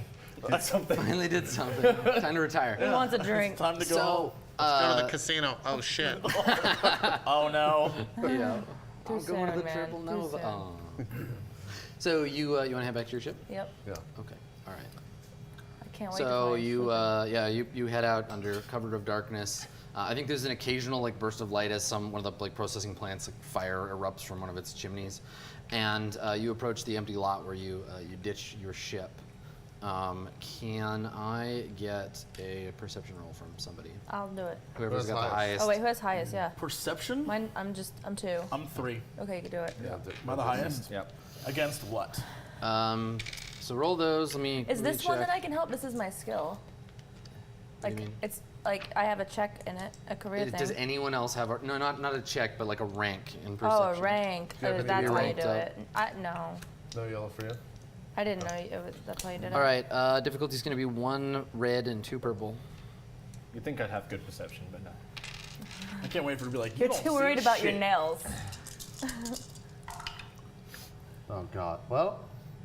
did something. Finally did something. Time to retire. Who wants a drink? Time to go So, home. Go to the casino. Oh shit. Oh no. yeah. Too I'm going to soon, the man. triple Too nova. soon. Oh. So you want to head back to your ship? Yep. Yeah. Okay. All right. I can't wait to So find you you head out under cover of darkness. I think there's an occasional like burst of light as one of the like processing plants like fire erupts from one of its chimneys, and you approach the empty lot where you ditch your ship. Can I get a perception roll from somebody? I'll do it. Whoever's Who's got the highest? highest. Oh wait, who has highest? Yeah. Perception? Mine. I'm 2. I'm 3. Okay, you can do it. Yeah. Am I the highest? Yep. Against what? So roll those. Let me. Is let me this one that check. I can help? This is my skill. What do Like you mean? it's like I have a check in it, a career thing. Does anyone else have no, not a check, but like a rank in Oh, perception? a rank. Do you have Oh, any that's how you ranked do up? it. No, No yellow for you. I didn't know that's how you did it. All right. Difficulty's going to be 1 red and 2 purple. You'd think I'd have good perception, but no. I can't wait for it to be like, You're you don't too worried see about your shit. nails. Oh god. Well,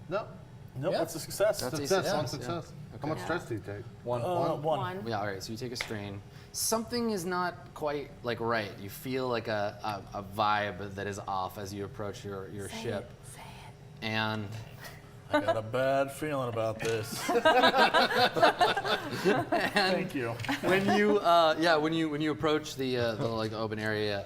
no. Nope, Yeah. that's a success. That's Success. yeah, One yeah. success. How much stress do you take? One. One. Yeah, all right, so you take a strain. Something is not quite like right. You feel like a vibe that is off as you approach your ship. Say it. And I got a bad feeling about this. Thank you. when you when you approach the like open area,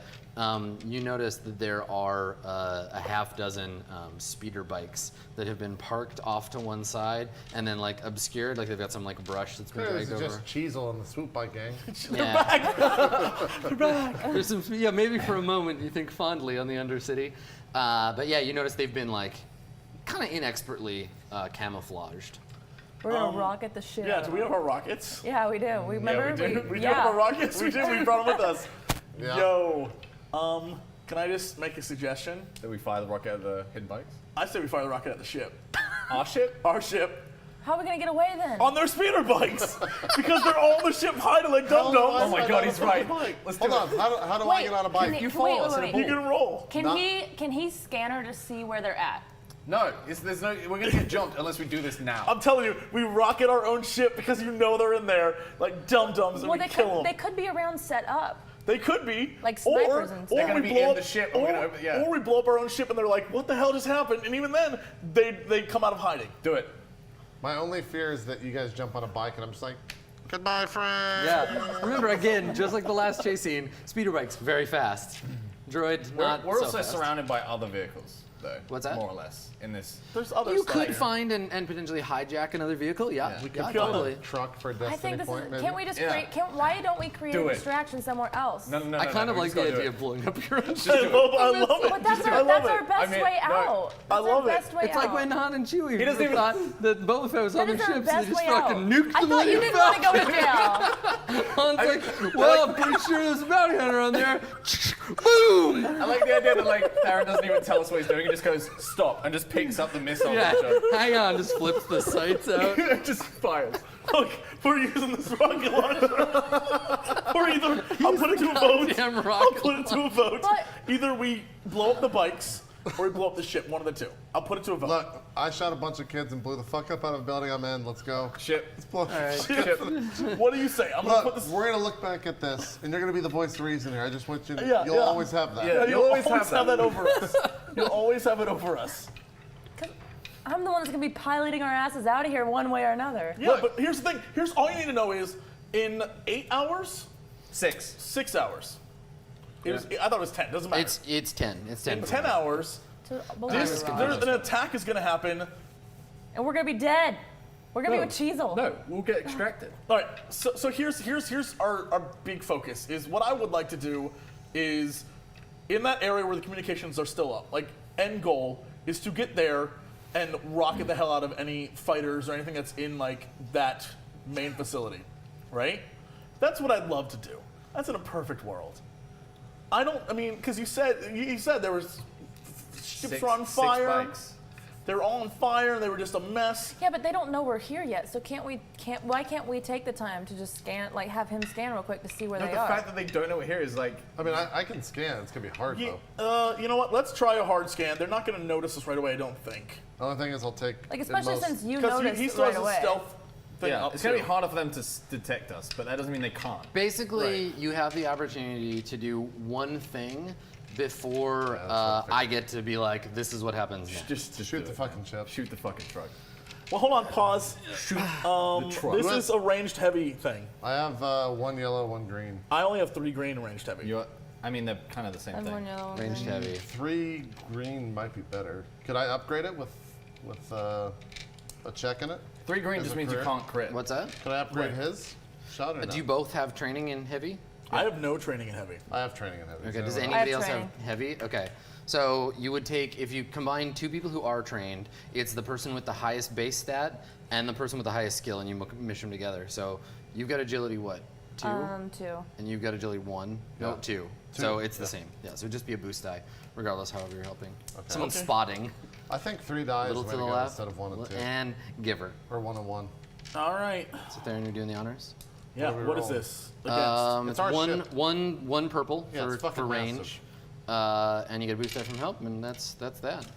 you notice that there are a half dozen speeder bikes that have been parked off to one side and then like obscured, like they've got some like brush that's been This dragged is over. just Cheezel and the Swoop Bike Gang. Yeah. There's some, yeah, maybe for a moment you think fondly on the Undercity. But yeah, you notice they've been like kind of inexpertly camouflaged. We're gonna rocket the shit. Yeah, out do of we them. have our rockets? Yeah, we do. We remember. We do have our rockets? We did. We brought them with us. Yeah. Yo, can I just make a suggestion? That we fire the rocket at the hidden bikes? I say we fire the rocket at the ship. Our ship? Our ship. How are we gonna get away then? On their speeder bikes! Because they're all on the ship hiding like dum-dums. Oh my god, he's right. Let's do Hold it. on. How do I get on a bike? Can You he, follow wait, us in a wait, ball. You can roll. Can he scan her to see where they're at? No, there's no. We're gonna get jumped unless we do this now. I'm telling you, we rocket our own ship because you know they're in there like dum-dums and Well, we they kill them. they could be around set up. They could be. Like snipers and stuff. They're gonna we be blow in up, the ship and we're gonna open- yeah. Or we blow up our own ship and they're like, what the hell just happened? And even then, they come out of hiding. Do it. My only fear is that you guys jump on a bike and I'm just like, goodbye, friend. Yeah. Remember again, just like the last chase scene, speeder bikes very fast. Droid not We're so also fast. surrounded by other vehicles, though. What's that? More or less in this. There's other You stuff could here. find and potentially hijack another vehicle. Yeah, Yeah. We could yeah, kill totally. Truck for a I destiny think this point, is. maybe? Can't we just Yeah. create? Why don't we create Do a it. distraction somewhere else? No. I kind of we like just the gotta do idea it. of blowing up your own I ship. love it. But that's I our, love that's it. our best mean, way no. out. I That's love our it. best way It's like out. when Han and Chewie He doesn't even- thought that Boba Fett was on That their is our ships and best they just way fucking out. nuked I the thought you Millennium didn't want to go Falcon. to jail. Han's like, well, I'm pretty sure there's a bounty hunter on there. Boom! I like the idea that like Theron doesn't even tell us what he's doing. He just goes stop and just picks up the missile Yeah, launcher. hang on, just flips the sights out. Just fires. Look, we're using this rocket launcher. Or either I'll put it to a vote. Goddamn I'll rocket put it to a vote. But- Either we blow up the bikes or we blow up the ship. One of the two. I'll put it to a vote. Look, I shot a bunch of kids and blew the fuck up out of a building I'm in. Let's go. Ship. Let's blow Ship. What do you say? I'm gonna put Look, this. we're gonna look back at this, and you're gonna be the voice of reason here. I just want you to, Yeah, you'll yeah. always have that. Yeah. You'll always have have that over us. You'll always have it over us. I'm the one that's gonna be piloting our asses out of here one way or another. Yeah, but here's the thing. Here's all you need to know is in 8 hours, 6. 6 hours. It was, I thought it was 10. Doesn't matter. It's 10. It's 10. in for 10 me. hours, So, both this, of us are there's wrong. an attack is going to happen. And we're gonna be dead. We're gonna No. be with Cheezel. No, we'll get extracted. All right. So here's our big focus. Is what I would like to do is in that area where the communications are still up. Like end goal is to get there and rocket the hell out of any fighters or anything that's in like that main facility, right? That's what I'd love to do. That's in a perfect world. I mean, because you said there was ships were on fire. 6 bikes. they were all on fire and they were just a mess. Yeah, but they don't know we're here yet. So why can't we take the time to just scan, like have him scan real quick to see where No, they the are? fact that they don't know we're here is like. I mean, I can scan. It's gonna be hard You though. know what? Let's try a hard scan. They're not going to notice us right away, I don't think. The only thing is, I'll take. Like at especially most- since you Because noticed he still right has away. a stealth thing Yeah, up it's gonna be too. harder for them to detect us, but that doesn't mean they can't. Basically, you have the opportunity to do one thing before I get to be like, this is what happens next. Just Shoot do the it, fucking man. ship. Shoot the fucking truck. Well, hold on, pause. The truck. This is a ranged heavy thing. I have 1 yellow, 1 green. I only have 3 green ranged heavy. I mean, they're kind of the same Everyone thing. knows. Ranged heavy. 3 green might be better. Could I upgrade it with a check in it? 3 green As just a means you career? can't crit. What's that? Could I upgrade Right. his shot or not? Do you both have training in heavy? I have no training in heavy. I have training in heavy. Okay, does anyone- anybody have else have training. heavy? Okay. So you would take, if you combine 2 people who are trained, it's the person with the highest base stat and the person with the highest skill, and you mish them together. So you've got agility, what? 2? 2. And you've got agility 1? No, Yeah. 2. So it's the same. Yeah, so it'd just be a boost die, regardless however you're helping. Okay. Someone's Okay. spotting, I think 3 dies little the to way the to go left, instead of 1 and 2. and giver. Or 1 and 1. All right. Sit there and you're doing the honors. Yeah, do we what is roll? this? Against? It's our one, ship. one purple Yeah, it's for fucking range. massive. And you get a boost die from help, and that's that.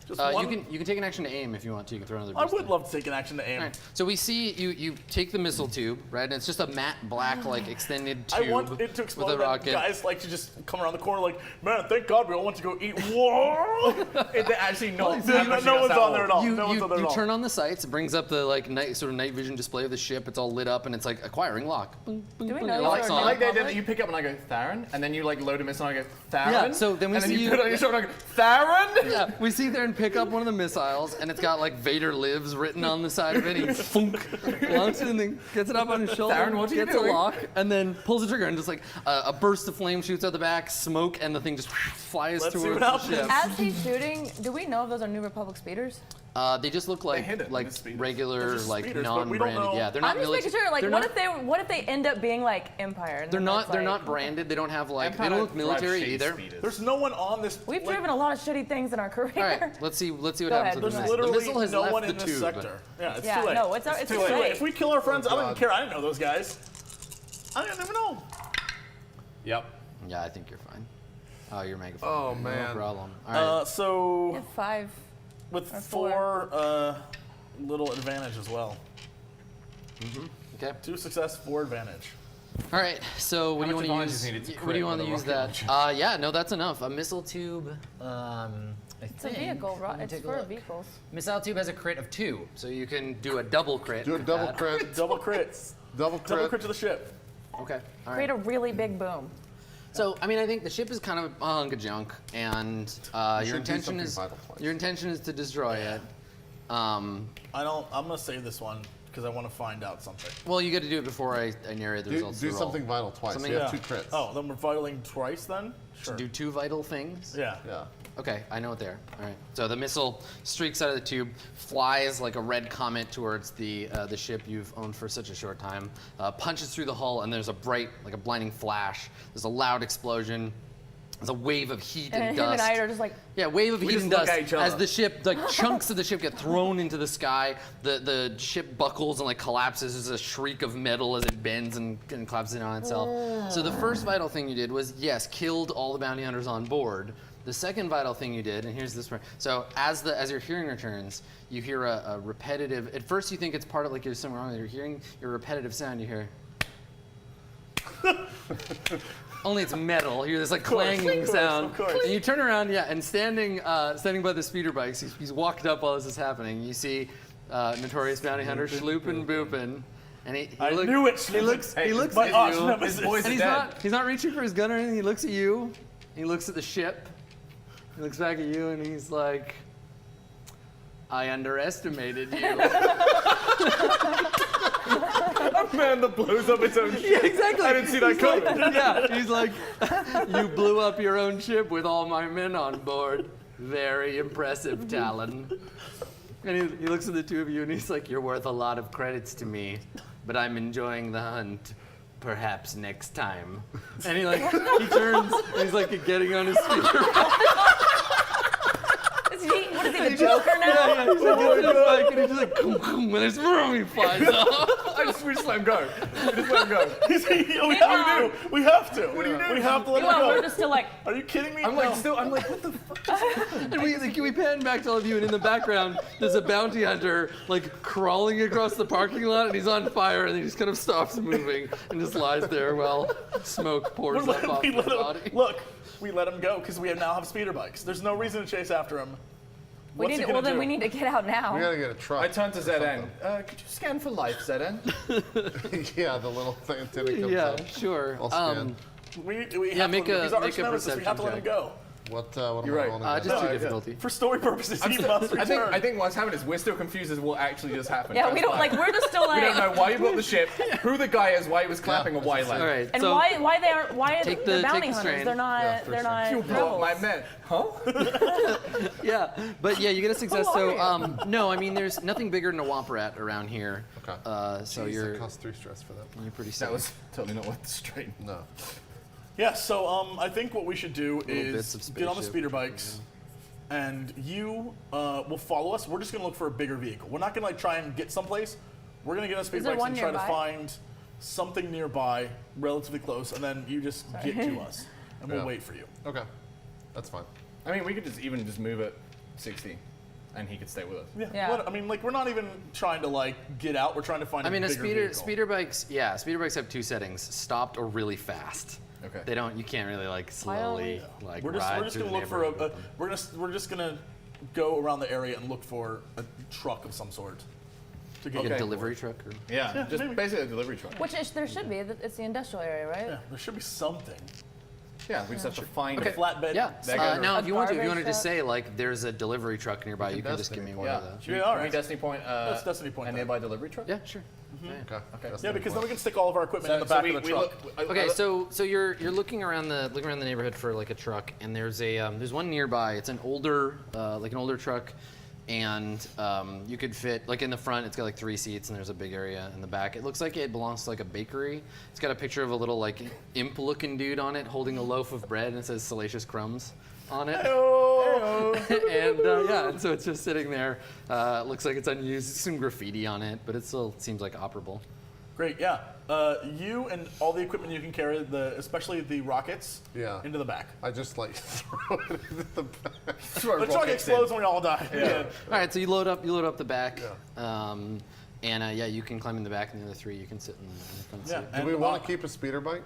Just You one? can take an action to aim if you want to. You can throw another I boost would die. love to take an action to aim. All right. So we see you take the missile tube, right? And it's just a matte black, like extended tube I want it to with explode. a That rocket. guys like to just come around the corner like, man, thank God we all want to go eat. Whoa! They're actually not. no one's on there at all. You, no one's you, on there at you all. turn on the sights. It brings up the like sort of night vision display of the ship. It's all lit up, and it's like acquiring lock. Boom, boom, Do we boom, know it these locks are on. I like the idea Public? that you pick up and I go Theron, and then you like load a missile and I go Theron. Yeah, so then we and see then you you- put it on your shoulder and I go Theron. Yeah, we see there and pick up one of the missiles, and it's got like Vader lives written on the side of it. He thunk, launches it and then gets it up on his shoulder, Theron, what are you gets a doing? lock, and then pulls the trigger, and just like a burst of flame shoots out the back, smoke, and the thing just flies Let's see towards what the happens. ship. As he's shooting, do we know if those are New Republic speeders? They just look like hit it, like they're speeders. regular, They're just like speeders, but we don't non-branded. know. Yeah, they're not I'm just making military. sure. Like, they're what not, if they end up being like Empire? And They're then not. that's They're like- not branded. They don't have like. Empire They don't look drive military shape either. speeders. There's no one on this. We've like, driven a lot of shitty things in our career. All right, let's see. Let's see what Go happens ahead. with the There's missile. The literally missile has no left one the in this tube. sector. Yeah, it's Yeah, too late. no, it's too too late. late. If we kill our friends, I don't even God. care. I didn't know those guys. I didn't even know. Yep. Yeah, I think you're fine. Oh, you're mega fine. Oh, No man. problem. All right. So We have 5. with or 4 little advantage as well. Okay. 2 success, 4 advantage. All right. So what do you much want to advantage use? is needed to What do you crit want to with a use rocket that? Yeah, no, that's enough. A missile tube. It's a vehicle, right? It's for vehicles. Missile tube has a crit of 2, so you can do a double crit. Do a with double that. crit. Double crits. Double Double crit. crit to the ship. Okay. All Create right. a really big boom. So I mean, I think the ship is kind of a hunk of junk, and your should do intention something is vital twice. your intention is to destroy it. I'm gonna save this one because I want to find out something. Well, you got to do it before I narrate the Do results. of the roll. something vital twice. Something- You have Yeah. 2 crits. Oh, then we're vitaling twice then? Sure. Do 2 vital things. Yeah. Yeah. Okay, I know what they are. All right. So the missile streaks out of the tube, flies like a red comet towards the ship you've owned for such a short time, punches through the hull, and there's a bright, like a blinding flash. There's a loud explosion. There's a wave of heat And and him and dust. I are just like, Yeah, wave of heat just and look dust at each other. as the ship, like chunks of the ship get thrown into the sky. The ship buckles and like collapses. There's a shriek of metal as it bends and collapses in on itself. So the first vital thing you did was, yes, killed all the bounty hunters on board. The second vital thing you did, and here's this part. So as your hearing returns, you hear a repetitive. At first, you think it's part of like there's something wrong with your hearing. Your repetitive sound you hear. Only it's metal. You hear this like clanging sound. of course. And you turn around, yeah, and standing by the speeder bikes, he's walked up while this is happening. You see notorious bounty hunter Schloopin Boopin. And he I look- knew it, He looks Hey, at my you. arch nemesis. boys And are dead. he's not reaching for his gun or anything. He looks at you. He looks at the ship. He looks back at you and he's like, I underestimated you. Man that blows up its own ship. Yeah, exactly. I didn't see that He's like- coming. yeah, he's like, you blew up your own ship with all my men on board. Very impressive, Talon. And he looks at the two of you and he's like, you're worth a lot of credits to me, but I'm enjoying the hunt. Perhaps next time. And he turns and he's like getting on his speeder. what is he the Joker now? Yeah, he's like, gets in his bike and he's just like, and his room flies off. We just let him go. We just let him go. We have to. What do you do? We have to let him Well, we're go. just still like, Are you kidding me? I'm No. like, what the fuck? And we pan back to all of you, and in the background, there's a bounty hunter like crawling across the parking lot, and he's on fire, and he just kind of stops moving and just lies there while smoke pours up off his body. Look, we let him go because we now have speeder bikes. There's no reason to chase after him. we What's need. he Well, gonna then do? we need to get out now. We gotta get a truck. I turned to ZN. Could you scan for life, ZN? Yeah, the little antenna comes Yeah, up. sure. I'll scan. We Yeah, have make to, a- he's our make a arch-nemesis. We have to let him perception go. What am You're I right. rolling Just against? do No, difficulty. For story purposes, he must return. I think what's happened is we're still confused as what actually just happened. Yeah, we don't like. We're just still We like. don't know why you built the ship, who the guy is, why he was clapping, or why he left. All right. And so why they aren't? Why are Take the the- bounty take the hunters? strain. They're not. Yeah, they're for not. You brought my rebels. men, huh? yeah, but yeah, you get a success. Who So are you? no, I mean, there's nothing bigger than a womp rat around here. Okay. So Jeez, you're that costs 3 stress for that. pretty That safe. was totally not worth the strain. No. Yeah, so I think what we should do bits is of get on the spaceship. speeder bikes, and you will follow us. We're just gonna look for a bigger vehicle. We're not gonna like try and get someplace. We're gonna get on speeder there bikes one and try to nearby? find something nearby, relatively close, and then you just get to us, and we'll Yeah. wait for you. Okay. That's fine. I mean, we could just move it 60, and he could stay with us. Yeah. What, I mean, like we're not even trying to like get out. We're trying to find. I mean, a a bigger speeder vehicle. speeder bikes have 2 settings: stopped or really fast. Okay. They don't. You can't really like slowly like We're ride just through gonna the look for a. neighborhood with them. We're just gonna go around the area and look for a truck of some sort to get Like you a delivery truck. Or, Yeah, just maybe. basically a delivery truck. Which is, there should be. It's the industrial area, right? Yeah, there should be something. Yeah, we just have to find Okay. it. Flatbed. yeah. That goes Now, A if you want to garbage just truck? say like, there's a delivery truck nearby, you can just give me one Yeah. of those. Should we, Yeah, all can we right. Destiny Point Let's Destiny Point a that. nearby delivery truck? Yeah, sure. Okay. Okay. Yeah, because then we can stick all of our equipment in the back of the truck. Okay, so you're looking around the neighborhood for like a truck, and there's there's one nearby. It's an older truck, and you could fit like in the front. It's got like 3 seats, and there's a big area in the back. It looks like it belongs to like a bakery. It's got a picture of a little like imp-looking dude on it holding a loaf of bread, and it says "Salacious Crumbs" on it. And yeah, and so it's just sitting there. Looks like it's unused. Some graffiti on it, but it still seems like operable. Great, yeah. You and all the equipment you can carry, especially the rockets, Yeah. into the back. I just like throw it into the back. The truck explodes and we all die. Yeah. All right, so you load up the back, and yeah, you can climb in the back, and the other 3 you can sit in the front seat. Yeah. Do we want to keep a speeder bike?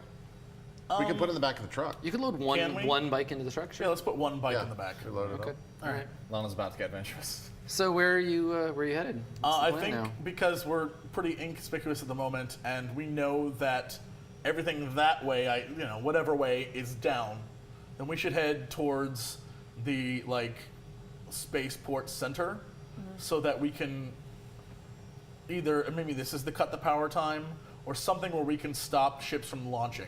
We can put it in the back of the truck. You can load Can we? one bike into the truck. Sure. Yeah, let's put one bike Yeah. in the back. We load it Okay. up. All right. Lana's about to get adventurous. So where are you headed? What's the I plan think now? because we're pretty inconspicuous at the moment, and we know that everything that way, whatever way is down, then we should head towards the spaceport center, so that we can either maybe this is the cut the power time or something where we can stop ships from launching.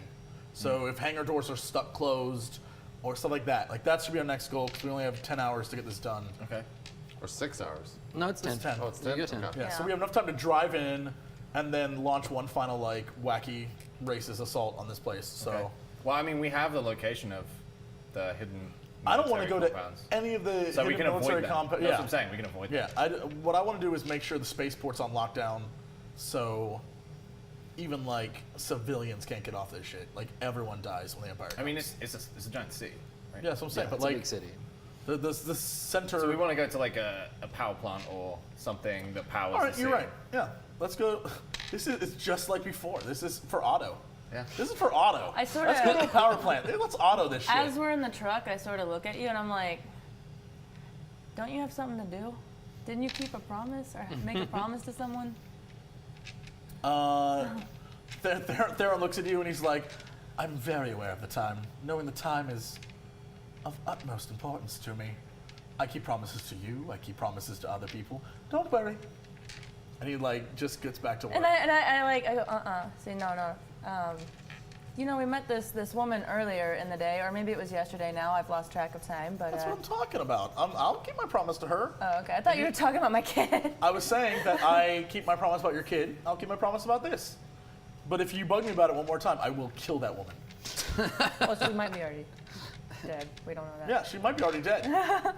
So if hangar doors are stuck closed or stuff like that should be our next goal because we only have 10 hours to get this done. Okay. Or 6 hours. No, it's 10. It's 10. Oh, it's You 10? go 10. Okay. Yeah, so Yeah. we have enough time to drive in and then launch one final wacky racist assault on this place. So Okay. Well, I mean, we have the location of the hidden. I don't want to go military to compounds. any of the So we hidden can military avoid them. compounds. That's what I'm saying. We can avoid them. Yeah, what I want to do is make sure the spaceport's on lockdown, so even civilians can't get off this shit. Everyone dies when the Empire. I mean, comes. it's a giant city, right? Yeah, that's what I'm saying. Yeah, but it's a big city. the center. So we want to go to a power plant or something that powers All right, the city. you're right. Yeah, let's go. It's just like before. This is for auto. Yeah. This is for auto. I sorta- Let's go to a power plant. Hey, let's auto this shit. As we're in the truck, I sort of look at you and I'm like, don't you have something to do? Didn't you keep a promise or make a promise to someone? Theron looks at you and he's like, I'm very aware of the time. Knowing the time is of utmost importance to me. I keep promises to you. I keep promises to other people. Don't worry. And he just gets back to work. And I go, See, no. We met this woman earlier in the day, or maybe it was yesterday now. I've lost track of time, but. That's what I'm talking about. I'll keep my promise to her. Oh, okay. I thought you were talking about my kid. I was saying that I keep my promise about your kid. I'll keep my promise about this. But if you bug me about it one more time, I will kill that woman. Well, she might be already. dead. We don't know that. Yeah, she might be already dead.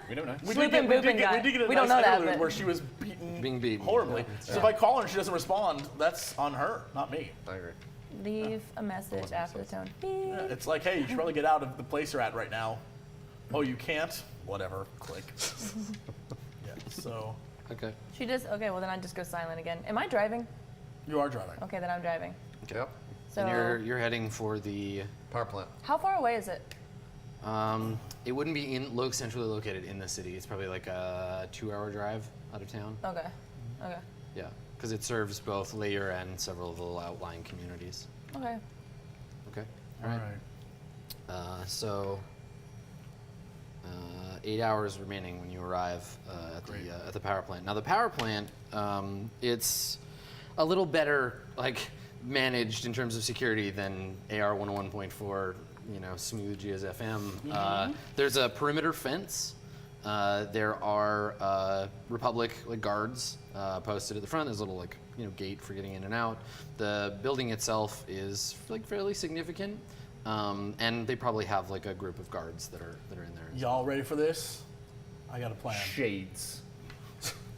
We don't know. We Swooping, did booping get guy. a We don't nice know that, interlude but- where she was Being beaten. horribly. Yeah. So if I call her and she doesn't respond, that's on her, not me. I agree. Leave a message after the tone. Beep. Yeah, it's like, hey, you should probably get out of the place you're at right now. Oh, you can't? Whatever. Click. Yeah. So Okay. She just, okay, well then I just go silent again. Am I driving? you are driving. Okay, then I'm driving. Yep. So, And you're heading for the. Power plant. how far away is it? It wouldn't be centrally located in the city. It's probably like a 2-hour drive out of town. Okay. Okay. Yeah, because it serves both Layer and several of the little outlying communities. Okay. Okay. All right. So 8 hours remaining when you arrive at the power plant. Now the power plant, it's a little better managed in terms of security than AR 101.4. Smooth GSFM. There's a perimeter fence. There are Republic guards posted at the front. There's a little gate for getting in and out. The building itself is fairly significant, and they probably have a group of guards that are in there. Y'all ready for this? I got a plan. Shades.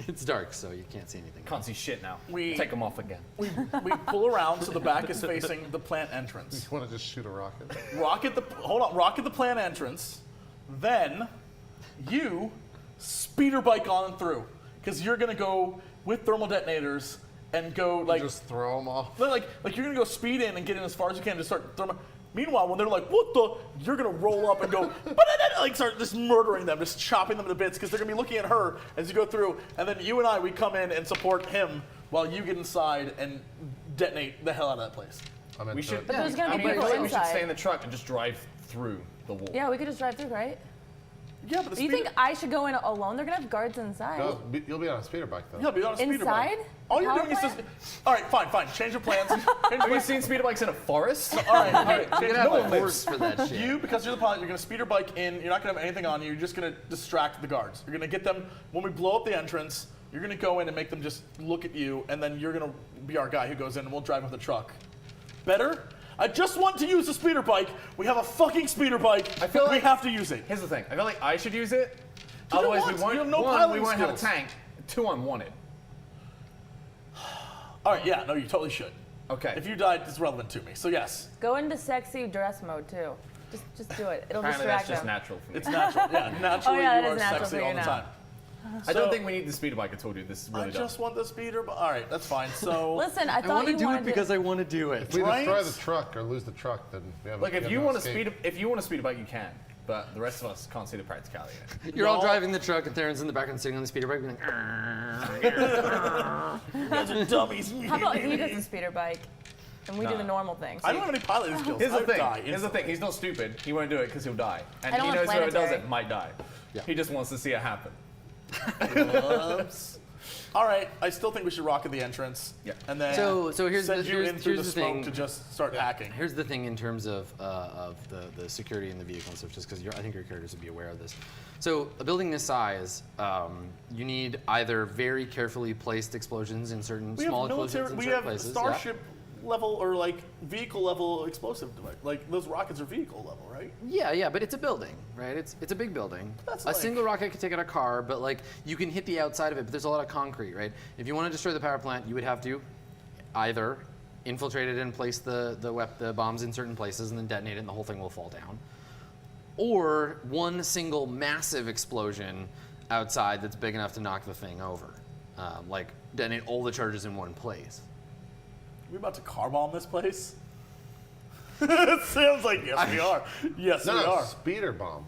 It's dark, so you can't see anything. Can't see shit now. We- Take them off again. We pull around so the back is facing the plant entrance. You want to just shoot a rocket? Rocket the plant entrance. Then you speeder bike on through because you're gonna go with thermal detonators and go Just throw them off. like you're gonna go speed in and get in as far as you can to start thermal. Meanwhile, when they're like, what the? You're gonna roll up and go, start just murdering them, just chopping them to bits, because they're gonna be looking at her as you go through, and then you and I, we come in and support him while you get inside and detonate the hell out of that place. I'm into We should. it. But there's gonna be I people feel like we should inside. stay in the truck and just drive through the wall. Yeah, we could just drive through, right? Yeah, but the Do you think I should go in alone? They're gonna have guards inside. No, you'll be on a speeder bike though. Yeah, be on a speeder bike. Inside? All you're Power doing is just. plant? All right, fine. Change your plans. Change your Have you plans. seen speeder bikes in a forest? All right. You're Change gonna have no a one horse lives. for that shit. You, because you're the pilot, you're gonna speeder bike in. You're not gonna have anything on you. You're just gonna distract the guards. You're gonna get them when we blow up the entrance. You're gonna go in and make them just look at you, and then you're gonna be our guy who goes in, and we'll drive with the truck. Better? I just want to use the speeder bike. We have a fucking speeder bike. I feel we like- have to use it. Here's the thing. I feel like I should use it. You don't Otherwise, want we to. won't. You have no one, we piloting won't have a skills. tank. 2, I'm wanted. All right, yeah, no, you totally should. Okay. If you died, it's relevant to me. So yes, Go into sexy dress mode too. Just do it. It'll Apparently, distract that's just them. natural for me. it's natural. Yeah, naturally yeah, you it are is natural sexy for you all the now. time. I don't So- think we need the speeder bike at all, dude. This is really I dumb. just want the speeder bike. All right, that's fine. So Listen, I I thought want to you do wanted it because I want to do it. If we Right? destroy the truck or lose the truck, then we have. Like, we if have you no want to escape. speed a bike, you can. But the rest of us can't see the practicality of it. You're all No. driving the truck, and Theron's in the background sitting on the speeder bike, being like, you guys are dummies. How about he does the speeder bike, and we do Nah. the normal thing? I don't have any piloting skills. Here's the I'd thing. die Here's the thing. He's not stupid. He won't do it because he'll die. And I don't he want knows whoever does planetary. it might die. Yeah. He just wants to see it happen. Whoops. All right, I still think we should rocket the entrance. Yeah. And then So here's send the- you here's- in through here's the the smoke thing. to just start hacking. Here's the thing in terms of the security in the vehicle and stuff, just because I think your characters would be aware of this. So a building this size, you need either very carefully placed explosions in certain We small have explosions military. in We certain have places. starship level or like vehicle level explosive device. Like those rockets are vehicle level, right? Yeah, but it's a building, right? It's a big building. That's a like- single rocket could take out a car, but you can hit the outside of it. But there's a lot of concrete, right? If you want to destroy the power plant, you would have to either infiltrate it and place the bombs in certain places, and then detonate it, and the whole thing will fall down. Or one single massive explosion outside that's big enough to knock the thing over, detonate all the charges in one place. We about to car bomb this place? It sounds like yes, we are. Yes, we No, are. speeder bomb.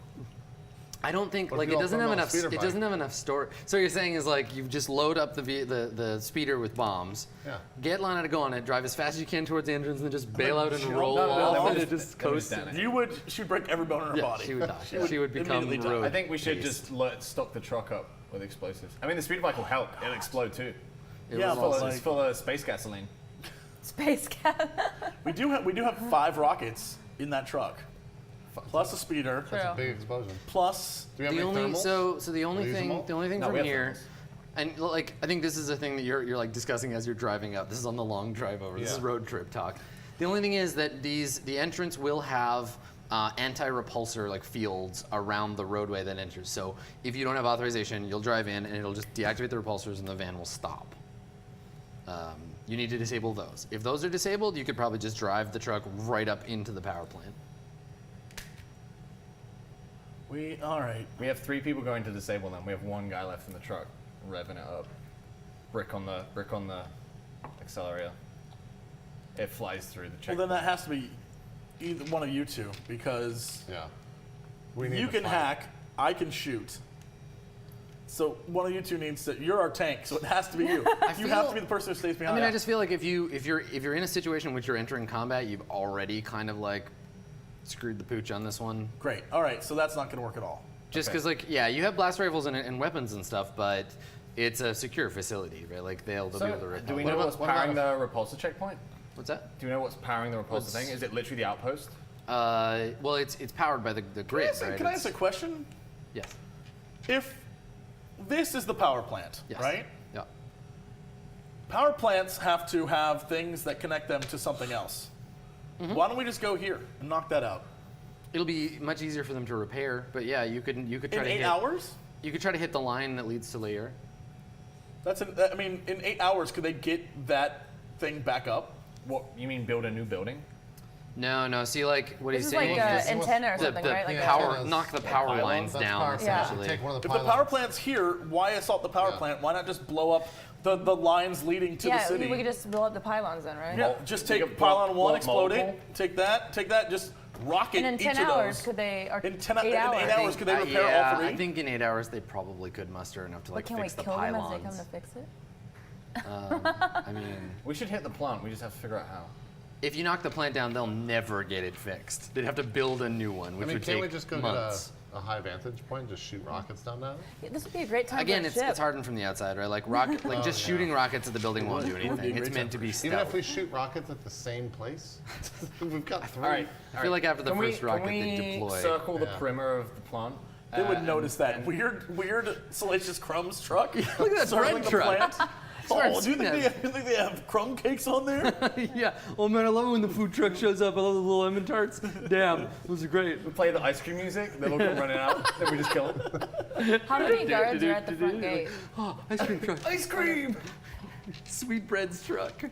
I don't think What if it you all doesn't come have on a enough. speeder It bike? doesn't have enough store. So what you're saying is you just load up the speeder with bombs. Yeah. Get Lana to go on it, drive as fast as you can towards the entrance, and then just bail out and roll No, off, and just- it just then we coasts. just down it. You would. She'd break every bone in her Yeah, body. she would die. She would become immediately die. road. I think we should Based. just stock the truck up with explosives. I mean, the speeder bike will help. It'll explode too. It Yeah, was but also- like- It's full of space gasoline. Space cat. We do have 5 rockets in that truck, plus a speeder, True. Big explosion. plus. Do we have the any only thermals? so the only we use them thing all? No, from we have here, thermals. and I think this is a thing that you're discussing as you're driving up. This is on the long drive over. This is Yeah. road trip talk. The only thing is that the entrance will have anti-repulsor like fields around the roadway that enters. So if you don't have authorization, you'll drive in and it'll just deactivate the repulsors and the van will stop. You need to disable those. If those are disabled, you could probably just drive the truck right up into the power plant. All right. We have 3 people going to disable them. We have 1 guy left in the truck, revving it up. Brick on the accelerator. It flies through the Well, checkpoint. then that has to be either one of you two, because Yeah. We need you to can find- hack, I can shoot. So one of you two needs to. You're our tank, so it has to be you. You have to be the person who stays I behind. mean, I just feel like if you're in a situation in which you're entering combat, you've already kind of like screwed the pooch on this one. Great. All right. So that's not going to work at all. Just Okay. because, like, yeah, you have blast rifles and weapons and stuff, but it's a secure facility, right? Like they'll be able to So, repel. do we What know about- what's what about powering the repulsor checkpoint? What's that? Do we know what's powering the repulsor thing? Is it literally the outpost? Well, it's powered by the grid, right? Can I ask a question? Yes. If this is the power plant, Yes. right? Yeah. Power plants have to have things that connect them to something else. Mm-hmm. Why don't we just go here and knock that out? It'll be much easier for them to repair, but yeah, you could try In to 8 hit. hours? You could try to hit the line that leads to Lair. I mean, in 8 hours, could they get that thing back up? What, you mean build a new building? No. See, like what This he's is like saying an is antenna or the something, right? Like power, antennas. knock the power Pylons, lines That's down power plant. essentially. Take one of the If the pylons. power plant's here, why assault the power Yeah. plant? Why not just blow up the lines leading to the yeah, city? we could just blow up the pylons then, right? Yeah, just take You could pylon blow one, up explode multiple. it. Take that. Just rocket And in each 10 of hours, those. could they? Or In 10 8 in hours. 8 hours, could they repair yeah, all 3? I think in 8 hours they probably could muster enough to But like can we fix the kill them as pylons. they come to fix it? I mean, We should hit the plant. We just have to figure out how. if you knock the plant down, they'll never get it fixed. They'd have to build a new one, I which mean, would can't take we just go months. get a high vantage point and just shoot rockets down that? Yeah, this would be a great time Again, for a it's ship. hardened from the outside, right? Like rocket, like just yeah. shooting rockets at the building won't do would be a anything. It's great meant to be Even stealth. if we shoot rockets at the same place? We've got 3. All right. I feel like after the Can first rocket, can they we deploy. circle the Yeah. perimeter of the plant? They would and- notice that weird Salacious Crumbs truck. Look at that circling bread the truck. plant. swear I've Oh, do you seen think they have crumb cakes on there? Yeah. Oh man, I love it when the food truck shows up. I love the little lemon tarts. Damn, those are great. We play the ice cream music, they'll come running out, then we just kill them. How many guards are at the front gate? Oh, ice cream truck. Ice cream! Sweetbread's truck.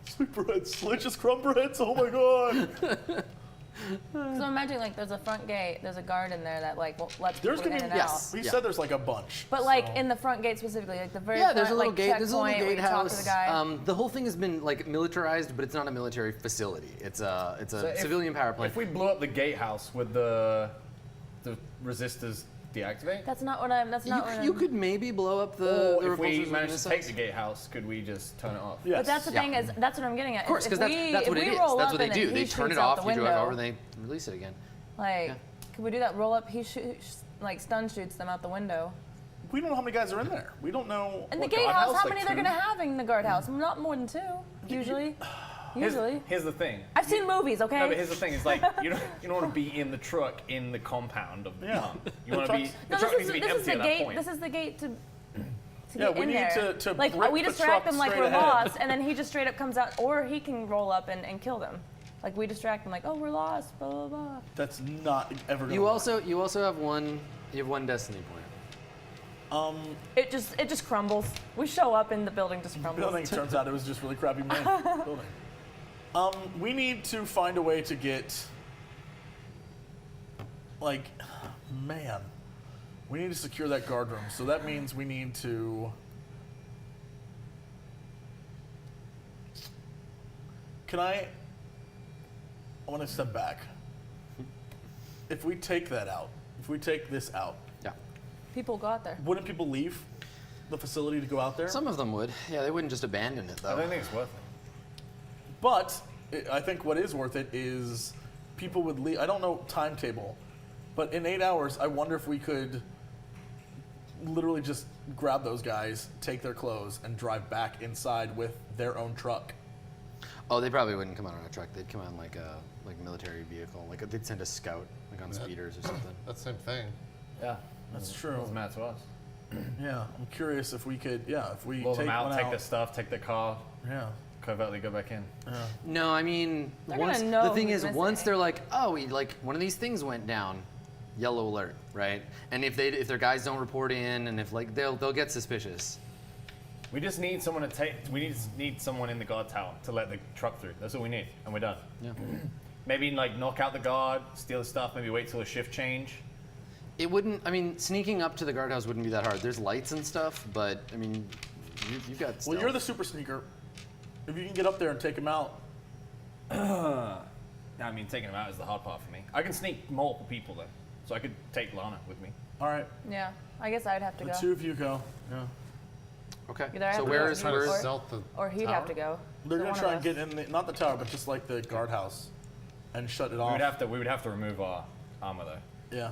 Sweet breads, Salacious crumb breads. Oh my god. So imagine like there's a front gate, there's a guard in there that like lets There's people gonna in be and yes. out. We Yeah. said there's like a bunch. But like so- in the front gate specifically, like the very Yeah, front, there's a little like, gate. There's a little checkpoint where you talk to the gatehouse. guy. The whole thing has been like militarized, but it's not a military facility. It's a if- civilian power plant. If we blew up the gatehouse, would the resistors deactivate? That's not what I'm. That's not what You I'm. could maybe blow up the Or if we repulsors with managed to take missiles. the gatehouse, could we just turn it off? Yes. But that's the Yeah. thing is that's what I'm getting at. Of course, If because we- that's if what it we is. roll That's up what they and do. then They he turn shoots it out off, the you drive window, over, they release it again. Like, Yeah. could we do that roll up? He shoots, like stun shoots them out the window. We don't know how many guys are in there. We don't know. In the what gatehouse, guardhouse, how like many they're two? gonna have in the guardhouse? Not more than 2, usually. Usually. Here's the thing. I've seen movies, okay? No, but here's the thing. It's like you don't want to be in the truck in the compound of the Yeah. plant. You want to be. truck's- The No, truck this needs is, to be this is empty the at that gate. point. This is the gate to Yeah, get we in need there. to like brick we the distract truck them like straight we're ahead. lost, and then he just straight up comes out, or he can roll up and kill them. Like we distract them, like oh we're lost, blah blah blah. That's not ever gonna You work. also have one destiny point. It just crumbles. We show up and the building just crumbles. Building turns out it was just really crappy building. We need to find a way to get, like, man, we need to secure that guard room. So that means we need to. I want to step back. If we take that out, if we take this out, Yeah. People got there. wouldn't people leave the facility to go out there? Some of them would. Yeah, they wouldn't just abandon it I though. don't think it's worth it. But I think what is worth it is people would leave. I don't know timetable, but in 8 hours, I wonder if we could literally just grab those guys, take their clothes, and drive back inside with their own truck. Oh, they probably wouldn't come out on a truck. They'd come out in like a military vehicle. Like they'd send a scout, like on speeders or something. That's the same thing. Yeah, That's true. Doesn't matter to us. Yeah, I'm curious if we could. Yeah, if we Blow take them out, one take out. their stuff, take their car. Yeah, covertly go back in? No, I mean, They're once gonna know the thing who's is, once missing. they're like, oh, one of these things went down, yellow alert, right? And if their guys don't report in, and if like they'll get suspicious. We just need someone to take. We just need someone in the guard tower to let the truck through. That's all we need, and we're done. Yeah. Maybe like knock out the guard, steal the stuff. Maybe wait till a shift change. It wouldn't. I mean, sneaking up to the guardhouse wouldn't be that hard. There's lights and stuff, but I mean, you've got. Well, stealth. you're the super sneaker. If you can get up there and take him out. I mean, taking them out is the hard part for me. I can sneak multiple people though, so I could take Lana with me. All right, Yeah, I guess I'd have to the go. two of you go. Yeah. Okay. Either I So have to where's go Trying to or- stealth the Or he'd tower? have to go. They're So gonna one try of and get us. in, not the tower, but just like the guardhouse, and shut it off. We would have to remove our armor though. Yeah.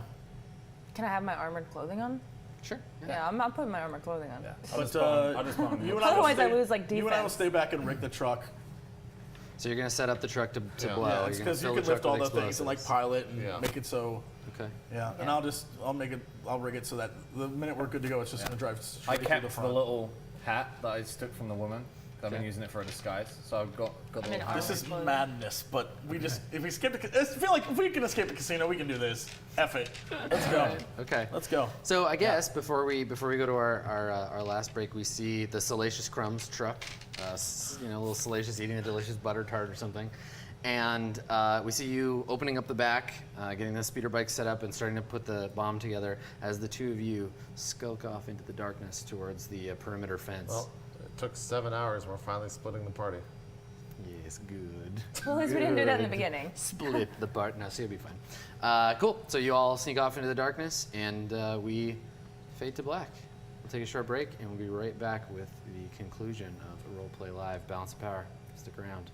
Can I have my armored clothing on? Sure. Yeah, I'm putting my armored clothing on. Yeah. But, I'll just spawn you and I will Otherwise, I stay- lose, like, You and I will defense. stay back and rig the truck. So you're gonna set up the truck to Yeah. blow. Yeah, You're it's gonna because you fill can the truck lift all the with things and like explosives. pilot and Yeah. make it so. Okay. Yeah, and Yeah. I'll rig it so that the minute we're good to go, it's just gonna drive I straight through kept the the front. little hat that I took from the woman. I've been Okay. using it for a disguise, so I've got the I mean, little hat. This is Clothing. madness, but we just if we skip the, I feel like if we can escape the casino, we can do this. F it. Let's go. Right. Okay. Let's go. So I guess before we go to our last break, we see the Salacious Crumbs truck, a little Salacious eating a delicious butter tart or something, and we see you opening up the back, getting the speeder bike set up, and starting to put the bomb together as the two of you skulk off into the darkness towards the perimeter fence. Well, it took 7 hours. We're finally splitting the party. Yes, good. Well, at least we didn't do that in the Good. beginning. Split the part. No, so you'll be fine. Cool. So you all sneak off into the darkness, and we fade to black. We'll take a short break, and we'll be right back with the conclusion of Roleplay Live: Balance of Power. Stick around.